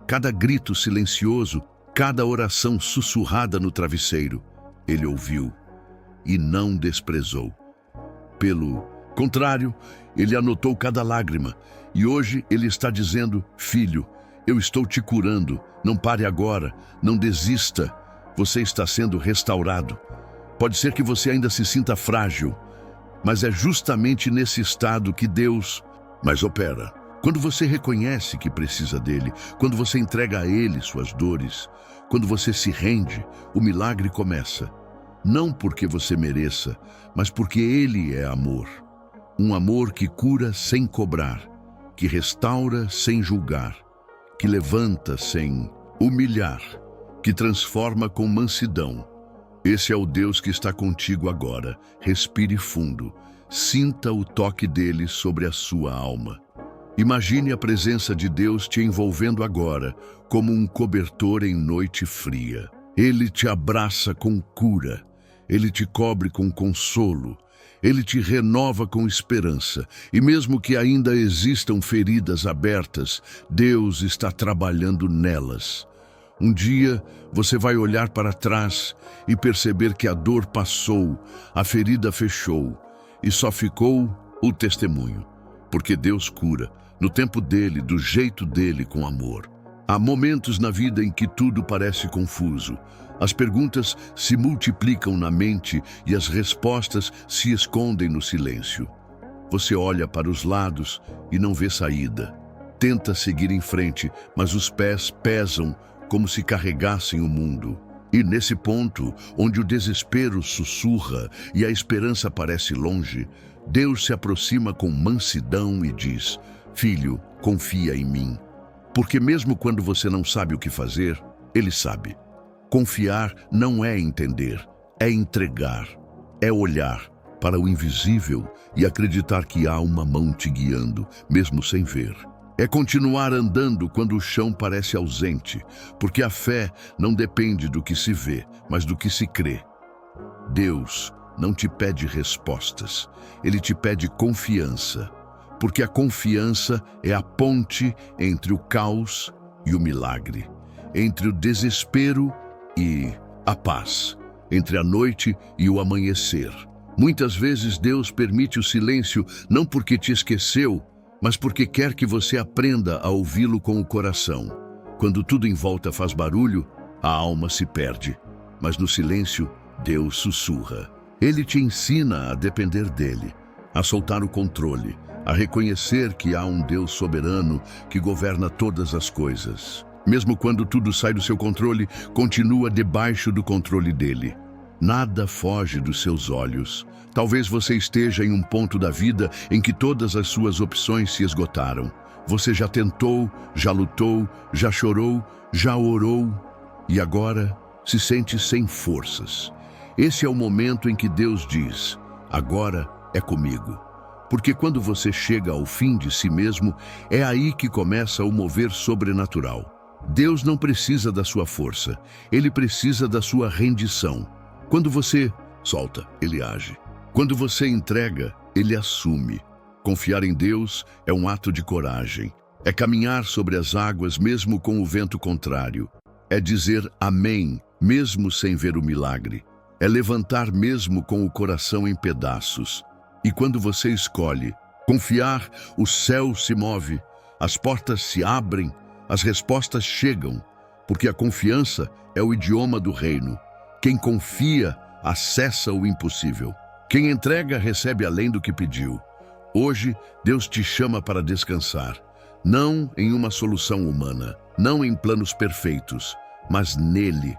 Cada grito silencioso, cada oração sussurrada no travesseiro, Ele ouviu e não desprezou. Pelo contrário, Ele anotou cada lágrima e hoje Ele está dizendo: filho, eu estou te curando, não pare agora, não desista, você está sendo restaurado. Pode ser que você ainda se sinta frágil, mas é justamente nesse estado que Deus opera. Quando você reconhece que precisa dele, quando você entrega a Ele suas dores, quando você se rende, o milagre começa. Não porque você mereça, mas porque Ele é amor. Um amor que cura sem cobrar, que restaura sem julgar, que levanta sem humilhar, que transforma com mansidão. Esse é o Deus que está contigo agora. Respire fundo. Sinta o toque dele sobre a sua alma. Imagine a presença de Deus te envolvendo agora, como um cobertor em noite fria. Ele te abraça com cura. Ele te cobre com consolo. Ele te renova com esperança. E mesmo que ainda existam feridas abertas, Deus está trabalhando nelas. Um dia você vai olhar para trás e perceber que a dor passou, a ferida fechou e só ficou o testemunho. Porque Deus cura, no tempo dele, do jeito dele, com amor. Há momentos na vida em que tudo parece confuso. As perguntas se multiplicam na mente e as respostas se escondem no silêncio. Você olha para os lados e não vê saída. Tenta seguir em frente, mas os pés pesam como se carregassem o mundo. E nesse ponto, onde o desespero sussurra e a esperança parece longe, Deus se aproxima com mansidão e diz: filho, confia em mim. Porque mesmo quando você não sabe o que fazer, Ele sabe. Confiar não é entender, é entregar, é olhar para o invisível e acreditar que há uma mão te guiando, mesmo sem ver. É continuar andando quando o chão parece ausente, porque a fé não depende do que se vê, mas do que se crê. Deus não te pede respostas, Ele te pede confiança, porque a confiança é a ponte entre o caos e o milagre, entre o desespero e a paz, entre a noite e o amanhecer. Muitas vezes Deus permite o silêncio não porque te esqueceu, mas porque quer que você aprenda a ouvi-lo com o coração. Quando tudo em volta faz barulho, a alma se perde, mas no silêncio, Deus sussurra. Ele te ensina a depender dele, a soltar o controle, a reconhecer que há um Deus soberano que governa todas as coisas. Mesmo quando tudo sai do seu controle, continua debaixo do controle dele. Nada foge dos seus olhos. Talvez você esteja em um ponto da vida em que todas as suas opções se esgotaram. Você já tentou, já lutou, já chorou, já orou e agora se sente sem forças. Esse é o momento em que Deus diz: agora é comigo. Porque quando você chega ao fim de si mesmo, é aí que começa o mover sobrenatural. Deus não precisa da sua força, Ele precisa da sua rendição. Quando você solta, Ele age. Quando você entrega, Ele assume. Confiar em Deus é um ato de coragem. É caminhar sobre as águas mesmo com o vento contrário. É dizer amém, mesmo sem ver o milagre. É levantar mesmo com o coração em pedaços. E quando você escolhe confiar, o céu se move, as portas se abrem, as respostas chegam, porque a confiança é o idioma do reino. Quem confia, acessa o impossível. Quem entrega, recebe além do que pediu. Hoje, Deus te chama para descansar, não em uma solução humana, não em planos perfeitos, mas nele,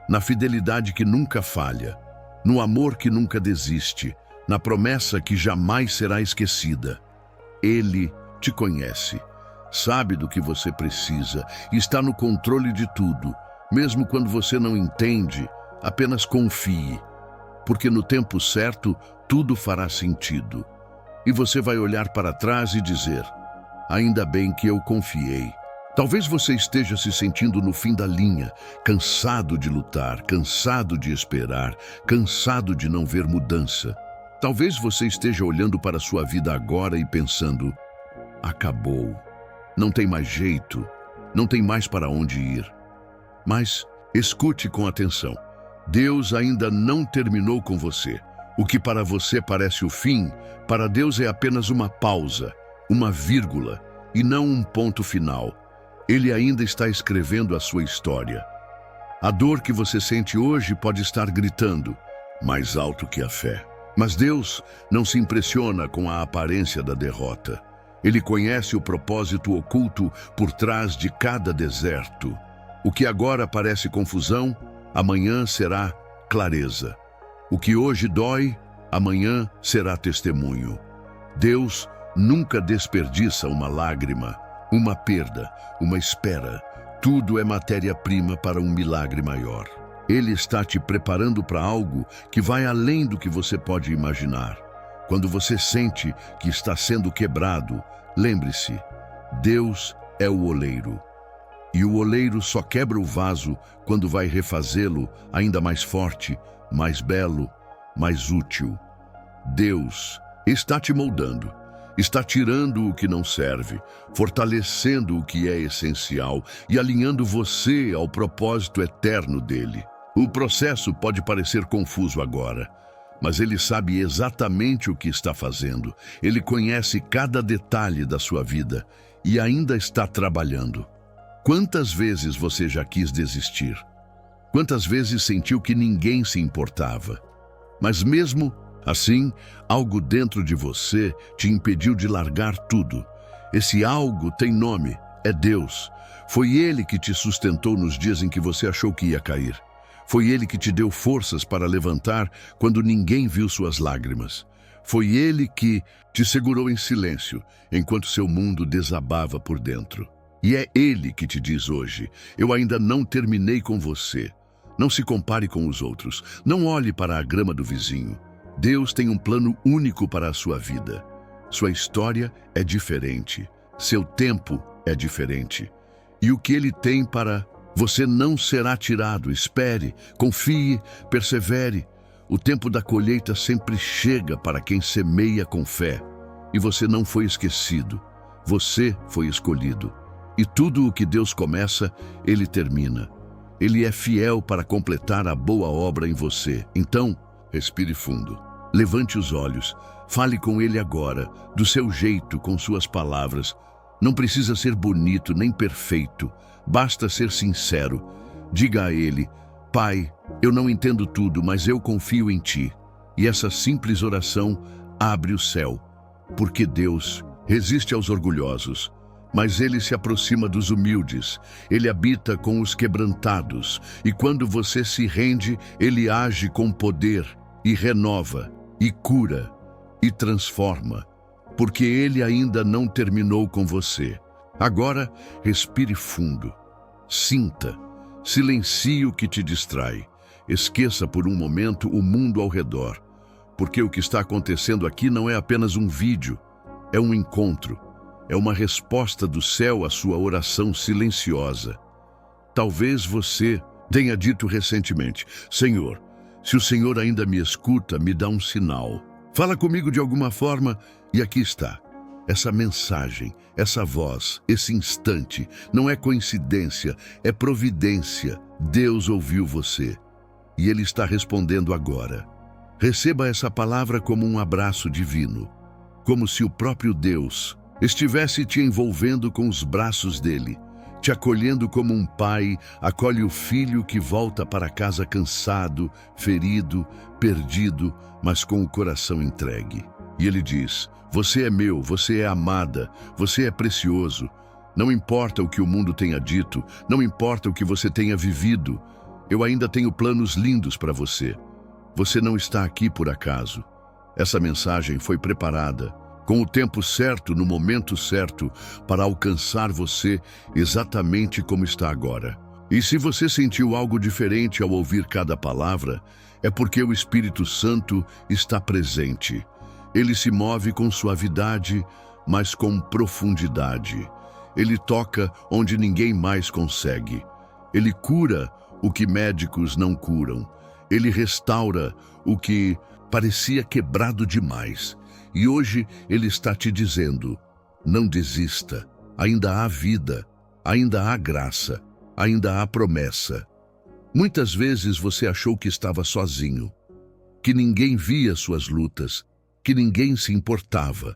na fidelidade que nunca falha, no amor que nunca desiste, na promessa que jamais será esquecida. Ele te conhece, sabe do que você precisa e está no controle de tudo. Mesmo quando você não entende, apenas confie, porque no tempo certo tudo fará sentido. E você vai olhar para trás e dizer: ainda bem que eu confiei. Talvez você esteja se sentindo no fim da linha, cansado de lutar, cansado de esperar, cansado de não ver mudança. Talvez você esteja olhando para a sua vida agora e pensando: acabou, não tem mais jeito, não tem mais para onde ir. Mas escute com atenção. Deus ainda não terminou com você. O que para você parece o fim, para Deus é apenas uma pausa, uma vírgula e não um ponto final. Ele ainda está escrevendo a sua história. A dor que você sente hoje pode estar gritando mais alto que a fé. Mas Deus não se impressiona com a aparência da derrota. Ele conhece o propósito oculto por trás de cada deserto. O que agora parece confusão, amanhã será clareza. O que hoje dói, amanhã será testemunho. Deus nunca desperdiça uma lágrima, uma perda, uma espera. Tudo é matéria-prima para um milagre maior. Ele está te preparando para algo que vai além do que você pode imaginar. Quando você sente que está sendo quebrado, lembre-se, Deus é o oleiro. E o oleiro só quebra o vaso quando vai refazê-lo ainda mais forte, mais belo, mais útil. Deus está te moldando, está tirando o que não serve, fortalecendo o que é essencial e alinhando você ao propósito eterno dele. O processo pode parecer confuso agora, mas ele sabe exatamente o que está fazendo. Ele conhece cada detalhe da sua vida e ainda está trabalhando. Quantas vezes você já quis desistir? Quantas vezes sentiu que ninguém se importava? Mas mesmo assim, algo dentro de você te impediu de largar tudo. Esse algo tem nome, é Deus. Foi Ele que te sustentou nos dias em que você achou que ia cair. Foi Ele que te deu forças para levantar quando ninguém viu suas lágrimas. Foi Ele que te segurou em silêncio enquanto seu mundo desabava por dentro. E é Ele que te diz hoje: eu ainda não terminei com você. Não se compare com os outros. Não olhe para a grama do vizinho. Deus tem um plano único para a sua vida. Sua história é diferente. Seu tempo é diferente. E o que Ele tem para você não será tirado. Espere, confie, persevere. O tempo da colheita sempre chega para quem semeia com fé. E você não foi esquecido. Você foi escolhido. E tudo o que Deus começa, Ele termina. Ele é fiel para completar a boa obra em você. Então, respire fundo. Levante os olhos. Fale com Ele agora, do seu jeito, com suas palavras. Não precisa ser bonito nem perfeito. Basta ser sincero. Diga a Ele: Pai, eu não entendo tudo, mas eu confio em Ti. E essa simples oração abre o céu. Porque Deus resiste aos orgulhosos, mas ele se aproxima dos humildes, ele habita com os quebrantados, e quando você se rende, ele age com poder, e renova, e cura, e transforma, porque ele ainda não terminou com você. Agora, respire fundo, sinta, silencie o que te distrai, esqueça por um momento o mundo ao redor, porque o que está acontecendo aqui não é apenas um vídeo, é um encontro. É uma resposta do céu à sua oração silenciosa. Talvez você tenha dito recentemente: Senhor, se o Senhor ainda me escuta, me dá um sinal. Fala comigo de alguma forma, e aqui está. Essa mensagem, essa voz, esse instante, não é coincidência, é providência. Deus ouviu você, e Ele está respondendo agora. Receba essa palavra como um abraço divino, como se o próprio Deus estivesse te envolvendo com os braços dele, te acolhendo como um pai acolhe o filho que volta para casa cansado, ferido, perdido, mas com o coração entregue. E ele diz: você é meu, você é amada, você é precioso. Não importa o que o mundo tenha dito, não importa o que você tenha vivido, eu ainda tenho planos lindos para você. Você não está aqui por acaso. Essa mensagem foi preparada com o tempo certo, no momento certo, para alcançar você exatamente como está agora. E se você sentiu algo diferente ao ouvir cada palavra, é porque o Espírito Santo está presente. Ele se move com suavidade, mas com profundidade. Ele toca onde ninguém mais consegue. Ele cura o que médicos não curam. Ele restaura o que parecia quebrado demais. E hoje Ele está te dizendo: não desista, ainda há vida, ainda há graça, ainda há promessa. Muitas vezes você achou que estava sozinho, que ninguém via suas lutas, que ninguém se importava.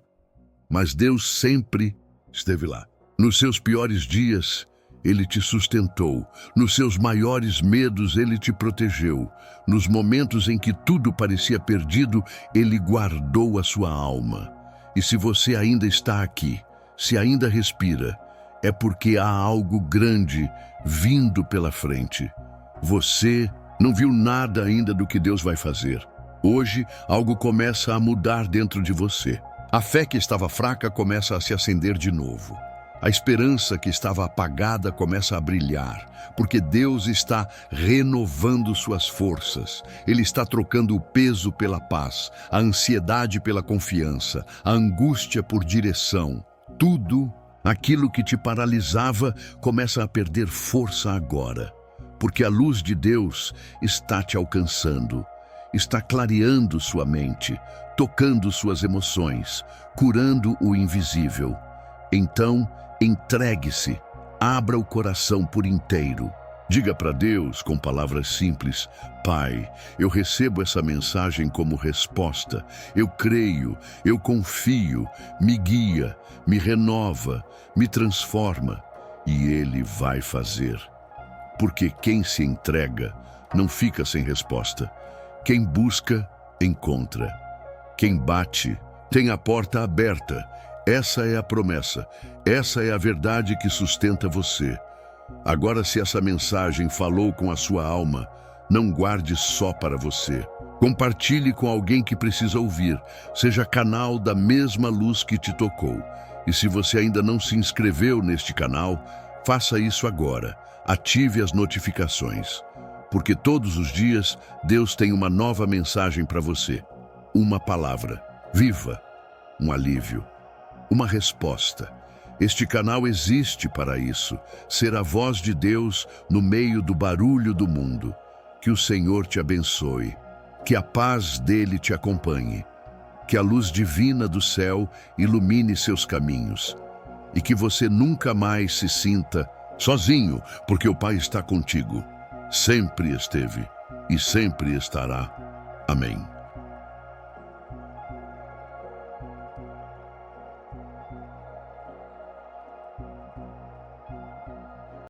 Mas Deus sempre esteve lá. Nos seus piores dias, Ele te sustentou. Nos seus maiores medos, Ele te protegeu. Nos momentos em que tudo parecia perdido, Ele guardou a sua alma. E se você ainda está aqui, se ainda respira, é porque há algo grande vindo pela frente. Você não viu nada ainda do que Deus vai fazer. Hoje, algo começa a mudar dentro de você. A fé que estava fraca começa a se acender de novo. A esperança que estava apagada começa a brilhar, porque Deus está renovando suas forças. Ele está trocando o peso pela paz, a ansiedade pela confiança, a angústia por direção. Tudo aquilo que te paralisava começa a perder força agora, porque a luz de Deus está te alcançando, está clareando sua mente, tocando suas emoções, curando o invisível. Então, entregue-se, abra o coração por inteiro. Diga para Deus com palavras simples: Pai, eu recebo essa mensagem como resposta. Eu creio, eu confio, me guia, me renova, me transforma. E Ele vai fazer. Porque quem se entrega não fica sem resposta. Quem busca, encontra. Quem bate, tem a porta aberta. Essa é a promessa, essa é a verdade que sustenta você. Agora, se essa mensagem falou com a sua alma, não guarde só para você. Compartilhe com alguém que precisa ouvir, seja canal da mesma luz que te tocou. E se você ainda não se inscreveu neste canal, faça isso agora. Ative as notificações, porque todos os dias Deus tem uma nova mensagem para você. Uma palavra viva, um alívio. Uma resposta. Este canal existe para isso, ser a voz de Deus no meio do barulho do mundo. Que o Senhor te abençoe, que a paz dele te acompanhe, que a luz divina do céu ilumine seus caminhos e que você nunca mais se sinta sozinho, porque o Pai está contigo. Sempre esteve e sempre estará. Amém.